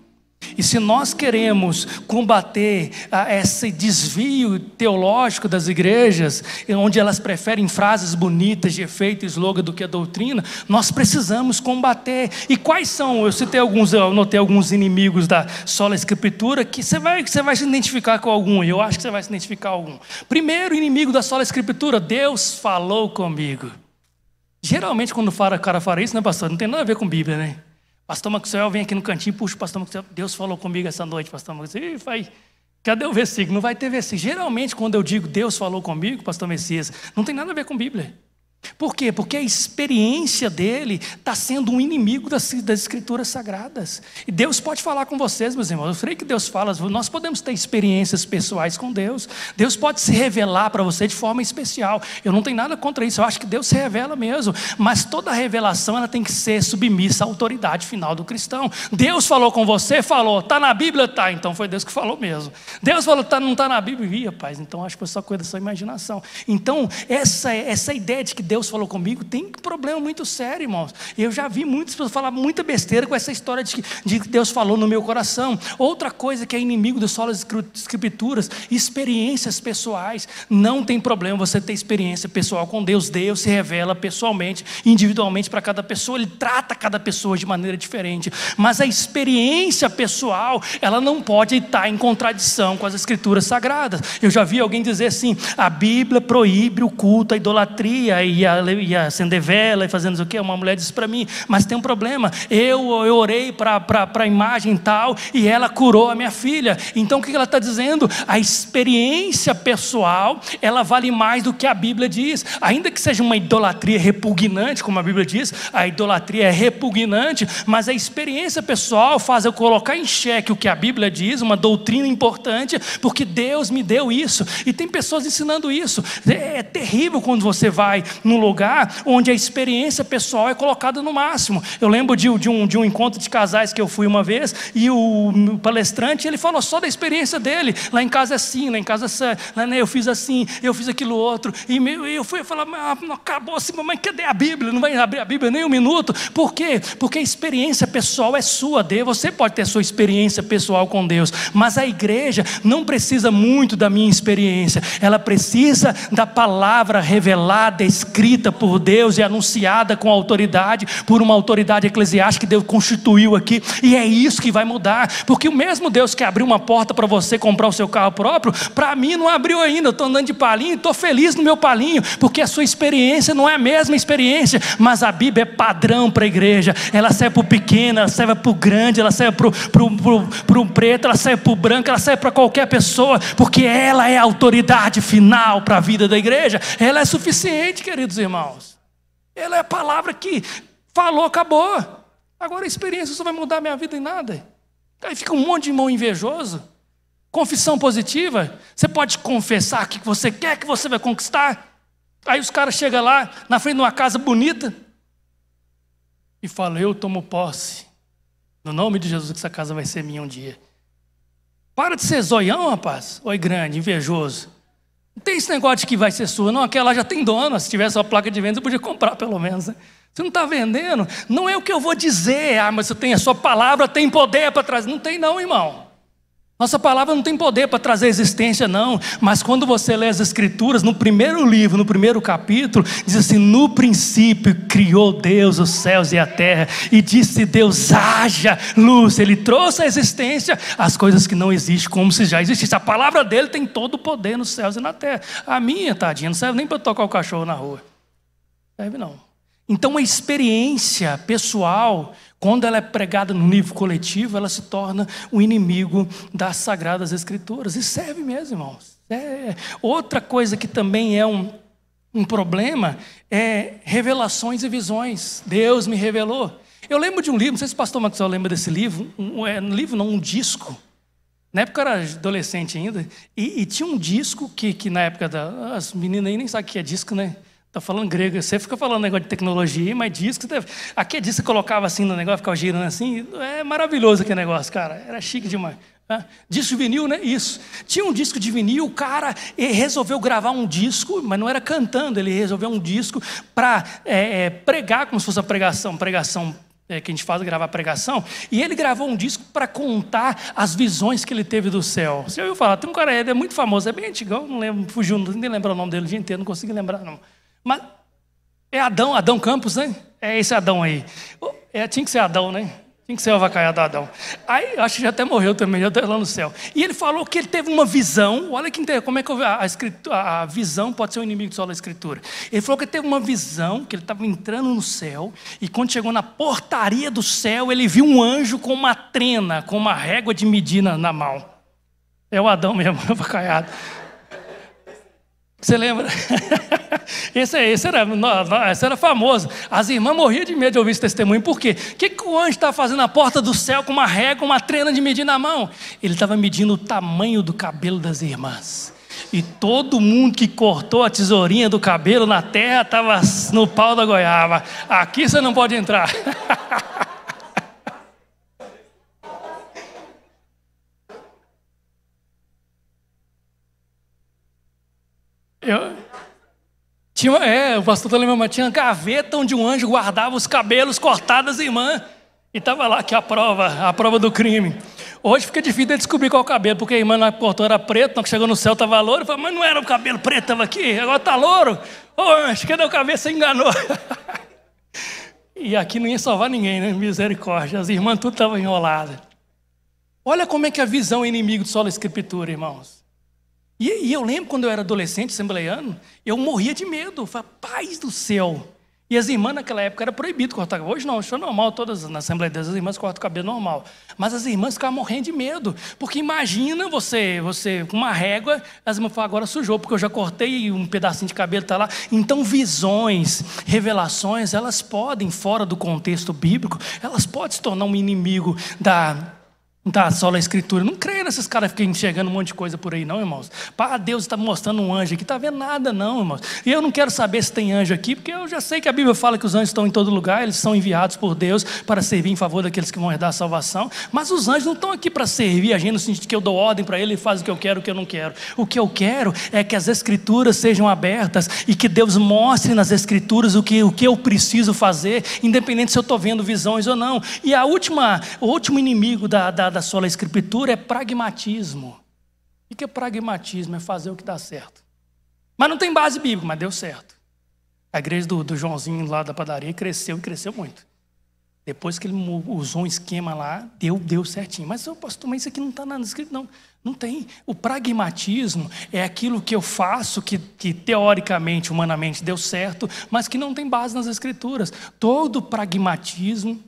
Speaker 1: E se nós queremos combater esse desvio teológico das igrejas, onde elas preferem frases bonitas de efeito e slogan do que a doutrina, nós precisamos combater. E quais são? Eu anotei alguns inimigos da sola Escritura, que você vai se identificar com algum. Eu acho que você vai se identificar com algum. Primeiro inimigo da sola Escritura: Deus falou comigo. Geralmente quando o cara fala isso, né, pastor? Não tem nada a ver com Bíblia, né? Pastor Maxwell vem aqui no cantinho, puxa, pastor Maxwell, Deus falou comigo essa noite, pastor Maxwell. Cadê o versículo? Não vai ter versículo. Geralmente, quando eu digo Deus falou comigo, pastor Messias, não tem nada a ver com Bíblia. Por quê? Porque a experiência dele está sendo um inimigo das Escrituras Sagradas. E Deus pode falar com vocês, meus irmãos. Eu creio que Deus fala. Nós podemos ter experiências pessoais com Deus. Deus pode se revelar para você de forma especial. Eu não tenho nada contra isso. Eu acho que Deus se revela mesmo. Mas toda revelação, ela tem que ser submissa à autoridade final do cristão. Deus falou com você? Falou. Está na Bíblia? Está. Então foi Deus que falou mesmo. Deus falou, não está na Bíblia? Ih, rapaz, então acho que foi só coisa da sua imaginação. Então, essa ideia de que Deus falou comigo tem um problema muito sério, irmãos. Eu já vi muitas pessoas falar muita besteira com essa história de que Deus falou no meu coração. Outra coisa que é inimigo das solas Escrituras: experiências pessoais. Não tem problema você ter experiência pessoal com Deus. Deus se revela pessoalmente, individualmente para cada pessoa. Ele trata cada pessoa de maneira diferente. Mas a experiência pessoal, ela não pode estar em contradição com as Escrituras Sagradas. Eu já vi alguém dizer assim: a Bíblia proíbe o culto, a idolatria e acender vela e fazendo o quê? Uma mulher disse para mim: mas tem um problema, eu orei para a imagem tal e ela curou a minha filha. Então o que ela está dizendo? A experiência pessoal, ela vale mais do que a Bíblia diz. Ainda que seja uma idolatria repugnante, como a Bíblia diz, a idolatria é repugnante, mas a experiência pessoal faz eu colocar em xeque o que a Bíblia diz, uma doutrina importante, porque Deus me deu isso. E tem pessoas ensinando isso. É terrível quando você vai num lugar onde a experiência pessoal é colocada no máximo. Eu lembro de um encontro de casais que eu fui uma vez, e o palestrante, ele falou só da experiência dele. Lá em casa é assim, lá em casa eu fiz assim, eu fiz aquilo outro. E eu fui falar, não acabou assim, mas cadê a Bíblia? Não vai abrir a Bíblia nem um minuto. Por quê? Porque a experiência pessoal é sua. Você pode ter a sua experiência pessoal com Deus, mas a igreja não precisa muito da minha experiência. Ela precisa da palavra revelada, escrita por Deus e anunciada com autoridade, por uma autoridade eclesiástica que Deus constituiu aqui. E é isso que vai mudar, porque o mesmo Deus que abriu uma porta para você comprar o seu carro próprio, para mim não abriu ainda. Eu estou andando de palinho, estou feliz no meu palinho, porque a sua experiência não é a mesma experiência. Mas a Bíblia é padrão para a igreja. Ela serve para o pequeno, ela serve para o grande, ela serve para o preto, ela serve para o branco, ela serve para qualquer pessoa, porque ela é a autoridade final para a vida da igreja. Ela é suficiente, queridos irmãos. Ela é a palavra que falou, acabou. Agora a experiência só vai mudar a minha vida em nada. Aí fica um monte de irmão invejoso. Confissão positiva, você pode confessar o que você quer, que você vai conquistar. Aí os caras chegam lá, na frente de uma casa bonita, e falam, eu tomo posse, no nome de Jesus, que essa casa vai ser minha um dia. Para de ser zoião, rapaz. Oi, grande, invejoso. Não tem esse negócio de que vai ser sua, não. Aquela já tem dono. Se tivesse uma placa de venda, você podia comprar pelo menos, né? Você não está vendendo. Não é o que eu vou dizer. Mas você tem a sua palavra, tem poder para trazer. Não tem não, irmão. Nossa palavra não tem poder para trazer existência, não. Mas quando você lê as Escrituras, no primeiro livro, no primeiro capítulo, diz assim, no princípio criou Deus os céus e a terra, e disse Deus, haja luz. Ele trouxe à existência as coisas que não existem, como se já existissem. A palavra dele tem todo o poder nos céus e na terra. A minha, tadinha, não serve nem para tocar o cachorro na rua. Não serve não. Então a experiência pessoal, quando ela é pregada no nível coletivo, ela se torna o inimigo das Sagradas Escrituras. E serve mesmo, irmãos. Outra coisa que também é um problema é revelações e visões. Deus me revelou. Eu lembro de um livro, não sei se o pastor Maxwell lembra desse livro, um disco. Na época eu era adolescente ainda, e tinha um disco que na época as meninas aí nem sabem o que é disco, né? Está falando grego, você fica falando negócio de tecnologia, mas disco, aqui é disco, você colocava assim no negócio, ficava girando assim, é maravilhoso aquele negócio, cara, era chique demais. Disco de vinil, né? Isso. Tinha um disco de vinil, o cara resolveu gravar um disco, mas não era cantando, ele resolveu um disco para pregar, como se fosse a pregação que a gente faz, gravar pregação, e ele gravou um disco para contar as visões que ele teve do céu. Você ouviu falar? Tem um cara, ele é muito famoso, é bem antigão, não lembro, fugiu, não nem lembro o nome dele o dia inteiro, não consigo lembrar não. Mas é Adão Campos, né? É esse Adão aí. Tinha que ser Adão, né? Tinha que ser o avacaiado Adão. Aí, acho que já até morreu também, já está lá no céu. E ele falou que ele teve uma visão, olha que como é que a visão pode ser o inimigo só da Escritura. Ele falou que ele teve uma visão, que ele estava entrando no céu, e quando chegou na portaria do céu, ele viu um anjo com uma trena, com uma régua de medir na mão. É o Adão mesmo, o avacaiado. Você lembra? Esse era famoso. As irmãs morriam de medo de ouvir esse testemunho. Por quê? O que o anjo estava fazendo na porta do céu com uma régua, uma trena de medir na mão? Ele estava medindo o tamanho do cabelo das irmãs. E todo mundo que cortou a tesourinha do cabelo na terra estava no pau da goiaba. Aqui você não pode entrar. O pastor Tolemão tinha uma gaveta onde um anjo guardava os cabelos cortados das irmãs. E estava lá que a prova do crime. Hoje fica difícil de descobrir qual é o cabelo, porque a irmã que cortou era preto, que chegou no céu estava louro. Falei, mas não era o cabelo preto, estava aqui, agora está louro. Ô anjo, cadê o cabelo? Você enganou. E aqui não ia salvar ninguém, né? Misericórdia. As irmãs tudo estavam enroladas. Olha como é que a visão é inimigo de sola escritura, irmãos. E eu lembro quando eu era adolescente, assembleiano, eu morria de medo. Eu falei, paz do céu. E as irmãs naquela época era proibido cortar cabelo. Hoje não, isso é normal, todas na Assembleia de Deus as irmãs cortam o cabelo normal. Mas as irmãs ficavam morrendo de medo. Porque imagina você com uma régua, as irmãs falam, agora sujou, porque eu já cortei e um pedacinho de cabelo está lá. Então visões, revelações, elas podem, fora do contexto bíblico, elas podem se tornar um inimigo Não está só na Escritura. Não creio nesses caras que ficam enxergando um monte de coisa por aí, não, irmãos. Pá, Deus está mostrando um anjo aqui, está vendo nada, não, irmãos. E eu não quero saber se tem anjo aqui, porque eu já sei que a Bíblia fala que os anjos estão em todo lugar, eles são enviados por Deus para servir em favor daqueles que vão herdar a salvação. Mas os anjos não estão aqui para servir a gente, no sentido que eu dou ordem para ele e faz o que eu quero, o que eu não quero. O que eu quero é que as Escrituras sejam abertas e que Deus mostre nas Escrituras o que eu preciso fazer, independente se eu estou vendo visões ou não. E o último inimigo da sola Escritura é pragmatismo. O que é pragmatismo? É fazer o que dá certo. Mas não tem base bíblica, mas deu certo. A igreja do Joãozinho lá da padaria cresceu e cresceu muito. Depois que ele usou um esquema lá, deu certinho. Mas eu posso tomar isso aqui, não está nada escrito, não. Não tem. O pragmatismo é aquilo que eu faço que teoricamente, humanamente deu certo, mas que não tem base nas Escrituras. Todo pragmatismo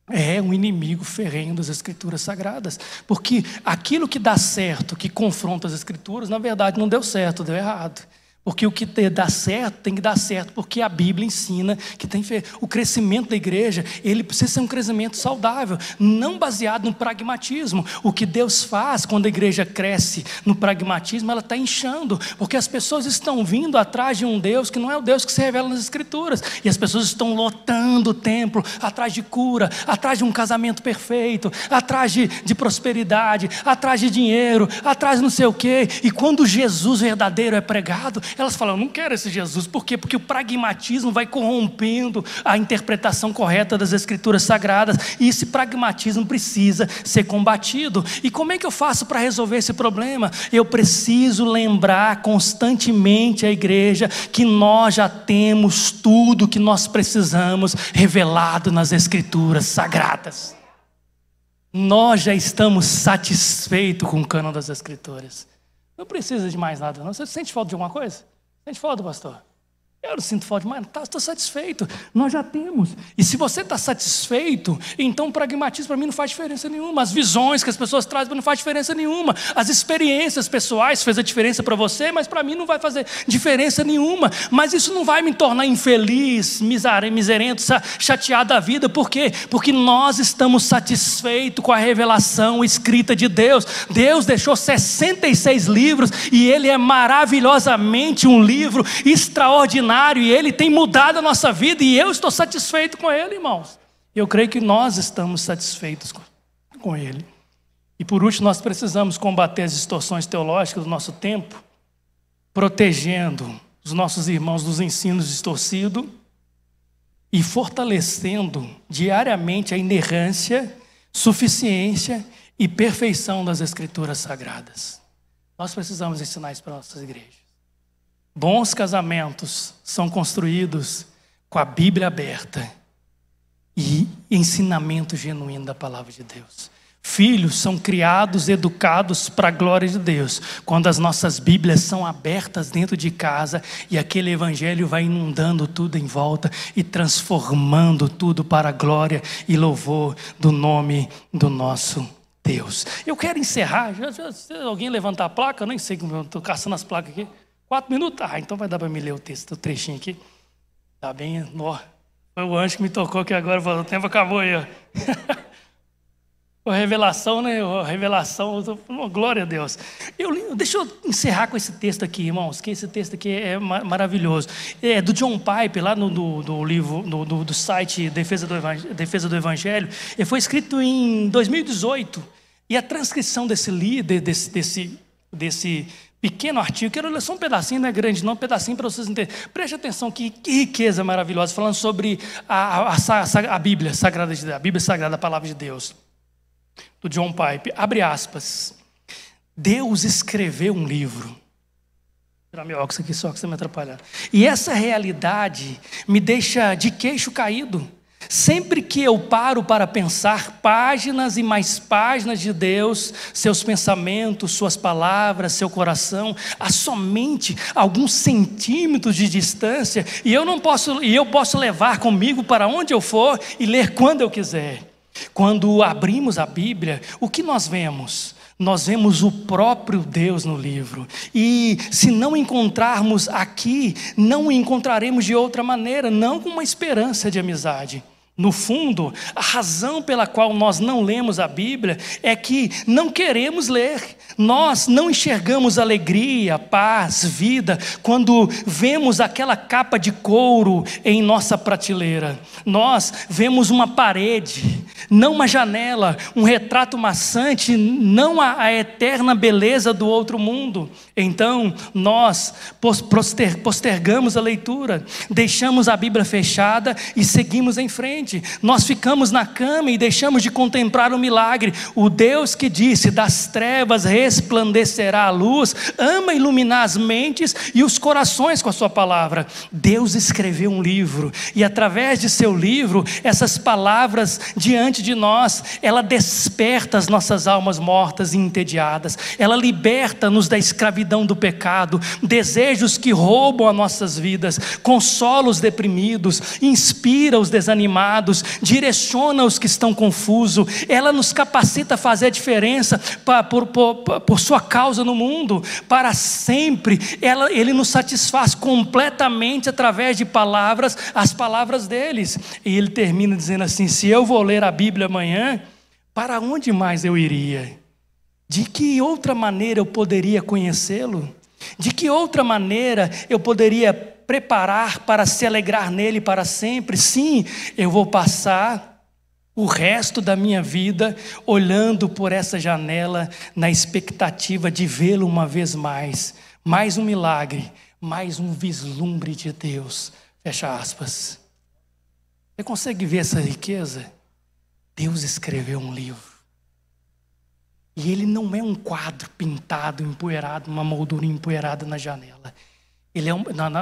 Speaker 1: é um inimigo ferrenho das Escrituras Sagradas, porque aquilo que dá certo, que confronta as Escrituras, na verdade não deu certo, deu errado. Porque o que dá certo, tem que dar certo, porque a Bíblia ensina que o crescimento da igreja, ele precisa ser um crescimento saudável, não baseado no pragmatismo. O que Deus faz quando a igreja cresce no pragmatismo, ela está inchando, porque as pessoas estão vindo atrás de um Deus que não é o Deus que se revela nas Escrituras, e as pessoas estão lotando o templo, atrás de cura, atrás de um casamento perfeito, atrás de prosperidade, atrás de dinheiro, atrás de não sei o quê, e quando Jesus verdadeiro é pregado, elas falam, eu não quero esse Jesus. Por quê? Porque o pragmatismo vai corrompendo a interpretação correta das Escrituras Sagradas, e esse pragmatismo precisa ser combatido. E como é que eu faço para resolver esse problema? Eu preciso lembrar constantemente a igreja que nós já temos tudo que nós precisamos revelado nas Escrituras Sagradas. Nós já estamos satisfeitos com o cânon das Escrituras. Não precisa de mais nada, não. Você sente falta de alguma coisa? Sente falta, pastor? Eu não sinto falta de mais, estou satisfeito. Nós já temos. E se você está satisfeito, então o pragmatismo para mim não faz diferença nenhuma. As visões que as pessoas trazem não faz diferença nenhuma. As experiências pessoais fez a diferença para você, mas para mim não vai fazer diferença nenhuma. Mas isso não vai me tornar infeliz, miserento, chateado da vida. Por quê? Porque nós estamos satisfeitos com a revelação escrita de Deus. Deus deixou 66 livros e Ele é maravilhosamente um livro extraordinário. E Ele tem mudado a nossa vida, e eu estou satisfeito com Ele, irmãos. Eu creio que nós estamos satisfeitos com Ele. E por último, nós precisamos combater as distorções teológicas do nosso tempo, protegendo os nossos irmãos dos ensinos distorcidos e fortalecendo diariamente a inerrância, suficiência e perfeição das Escrituras Sagradas. Nós precisamos ensinar isso para as nossas igrejas. Bons casamentos são construídos com a Bíblia aberta e ensinamento genuíno da palavra de Deus. Filhos são criados, educados para a glória de Deus, quando as nossas Bíblias são abertas dentro de casa e aquele evangelho vai inundando tudo em volta e transformando tudo para a glória e louvor do nome do nosso Deus. Eu quero encerrar. Se alguém levantar a placa, eu nem sei como eu estou caçando as placas aqui. 4 minutos? Ah, então vai dar para me ler o texto, o trechinho aqui. Tá bem, ó. Foi o anjo que me tocou aqui agora, falou, o tempo acabou aí, ó. A revelação, né? A revelação, glória a Deus. Deixa eu encerrar com esse texto aqui, irmãos, que esse texto aqui é maravilhoso. É do John Piper, lá do livro, do site Defesa do Evangelho. Ele foi escrito em 2018. E a transcrição desse pequeno artigo, quero ler só um pedacinho, não é grande não, um pedacinho para vocês entenderem. Preste atenção, que riqueza maravilhosa, falando sobre a Bíblia Sagrada, a Bíblia Sagrada, a Palavra de Deus. Do John Piper, abre aspas. Deus escreveu um livro. Vou tirar meu óculos aqui só que você me atrapalhar. E essa realidade me deixa de queixo caído. Sempre que eu paro para pensar páginas e mais páginas de Deus, seus pensamentos, suas palavras, seu coração, a somente alguns centímetros de distância, e eu posso levar comigo para onde eu for e ler quando eu quiser. Quando abrimos a Bíblia, o que nós vemos? Nós vemos o próprio Deus no livro. E se não encontrarmos aqui, não o encontraremos de outra maneira, não com uma esperança de amizade. No fundo, a razão pela qual nós não lemos a Bíblia é que não queremos ler. Nós não enxergamos alegria, paz, vida, quando vemos aquela capa de couro em nossa prateleira. Nós vemos uma parede, não uma janela, um retrato maçante, não a eterna beleza do outro mundo. Então, nós postergamos a leitura, deixamos a Bíblia fechada e seguimos em frente. Nós ficamos na cama e deixamos de contemplar o milagre. O Deus que disse: das trevas resplandecerá a luz, ama iluminar as mentes e os corações com a sua palavra. Deus escreveu um livro, e através de seu livro, essas palavras diante de nós, ela desperta as nossas almas mortas e entediadas. Ela liberta-nos da escravidão do pecado, desejos que roubam as nossas vidas, consola os deprimidos, inspira os desanimados, direciona os que estão confusos. Ela nos capacita a fazer a diferença por sua causa no mundo, para sempre. Ele nos satisfaz completamente através de palavras, as palavras deles. E ele termina dizendo assim: se eu vou ler a Bíblia amanhã, para onde mais eu iria? De que outra maneira eu poderia conhecê-lo? De que outra maneira eu poderia preparar para se alegrar nele para sempre? Sim, eu vou passar o resto da minha vida olhando por essa janela, na expectativa de vê-lo uma vez mais. Mais um milagre, mais um vislumbre de Deus. Fecha aspas. Você consegue ver essa riqueza? Deus escreveu um livro. E ele não é um quadro pintado, empoeirado, uma moldura empoeirada na janela. Ele é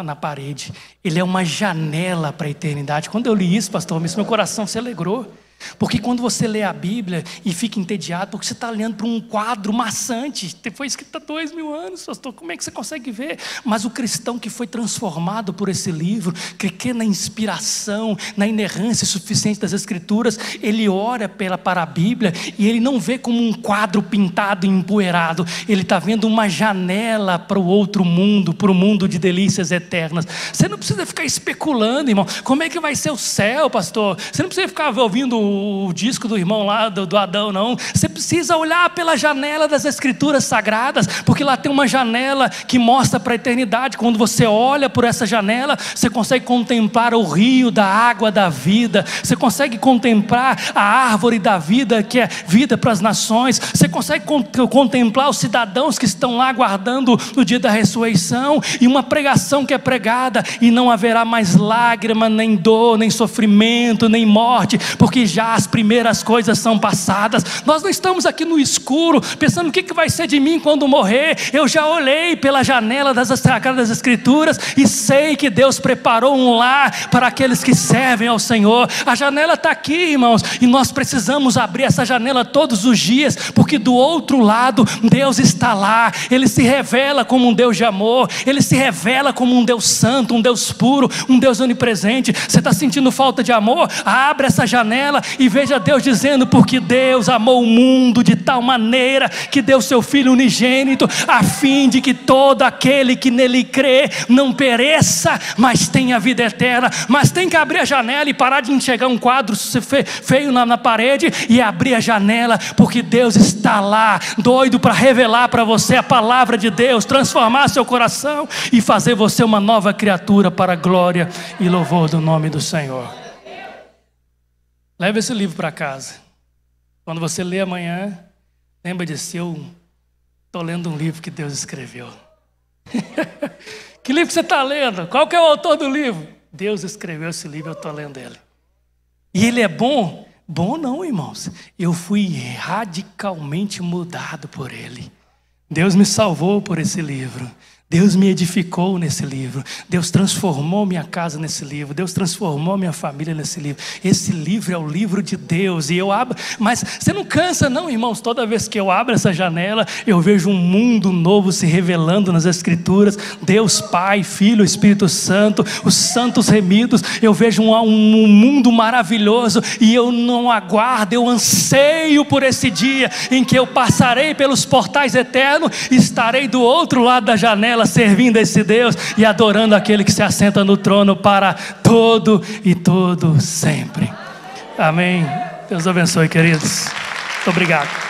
Speaker 1: na parede. Ele é uma janela para a eternidade. Quando eu li isso, pastor, meu coração se alegrou. Porque quando você lê a Bíblia e fica entediado, porque você está olhando para um quadro maçante, foi escrito há 2000 anos, pastor, como é que você consegue ver? Mas o cristão que foi transformado por esse livro, que crê na inspiração, na inerrância suficiente das Escrituras, ele ora para a Bíblia e ele não vê como um quadro pintado e empoeirado, ele está vendo uma janela para o outro mundo, para o mundo de delícias eternas. Você não precisa ficar especulando, irmão, como é que vai ser o céu, pastor? Você não precisa ficar ouvindo o disco do irmão lá, do Adão, não. Você precisa olhar pela janela das Escrituras Sagradas, porque lá tem uma janela que mostra para a eternidade. Quando você olha por essa janela, você consegue contemplar o rio da água da vida, você consegue contemplar a árvore da vida, que é vida para as nações, você consegue contemplar os cidadãos que estão lá aguardando o dia da ressurreição, e uma pregação que é pregada, e não haverá mais lágrima, nem dor, nem sofrimento, nem morte, porque já as primeiras coisas são passadas. Nós não estamos aqui no escuro pensando o que vai ser de mim quando morrer. Eu já olhei pela janela das Sagradas Escrituras e sei que Deus preparou um lar para aqueles que servem ao Senhor. A janela está aqui, irmãos, e nós precisamos abrir essa janela todos os dias, porque do outro lado Deus está lá. Ele se revela como um Deus de amor, Ele se revela como um Deus santo, um Deus puro, um Deus onipresente. Você está sentindo falta de amor? Abre essa janela e veja Deus dizendo: porque Deus amou o mundo de tal maneira que deu seu Filho unigênito, a fim de que todo aquele que nele crê não pereça, mas tenha vida eterna. Mas tem que abrir a janela e parar de enxergar um quadro feio na parede e abrir a janela, porque Deus está lá, doido para revelar para você a palavra de Deus, transformar seu coração e fazer você uma nova criatura para a glória e louvor do nome do Senhor. Leve esse livro para casa. Quando você lê amanhã, lembra disso: eu estou lendo um livro que Deus escreveu. Que livro que você está lendo? Qual que é o autor do livro? Deus escreveu esse livro, eu estou lendo ele. E ele é bom? Bom não, irmãos. Eu fui radicalmente mudado por ele. Deus me salvou por esse livro. Deus me edificou nesse livro. Deus transformou minha casa nesse livro. Deus transformou minha família nesse livro. Esse livro é o livro de Deus. E eu abro. Mas você não cansa não, irmãos? Toda vez que eu abro essa janela, eu vejo um mundo novo se revelando nas Escrituras. Deus Pai, Filho, Espírito Santo, os santos remidos. Eu vejo um mundo maravilhoso. E eu não aguardo, eu anseio por esse dia em que eu passarei pelos portais eternos e estarei do outro lado da janela, servindo a esse Deus e adorando aquele que se assenta no trono para todo e todo sempre. Amém. Deus abençoe, queridos. Muito obrigado.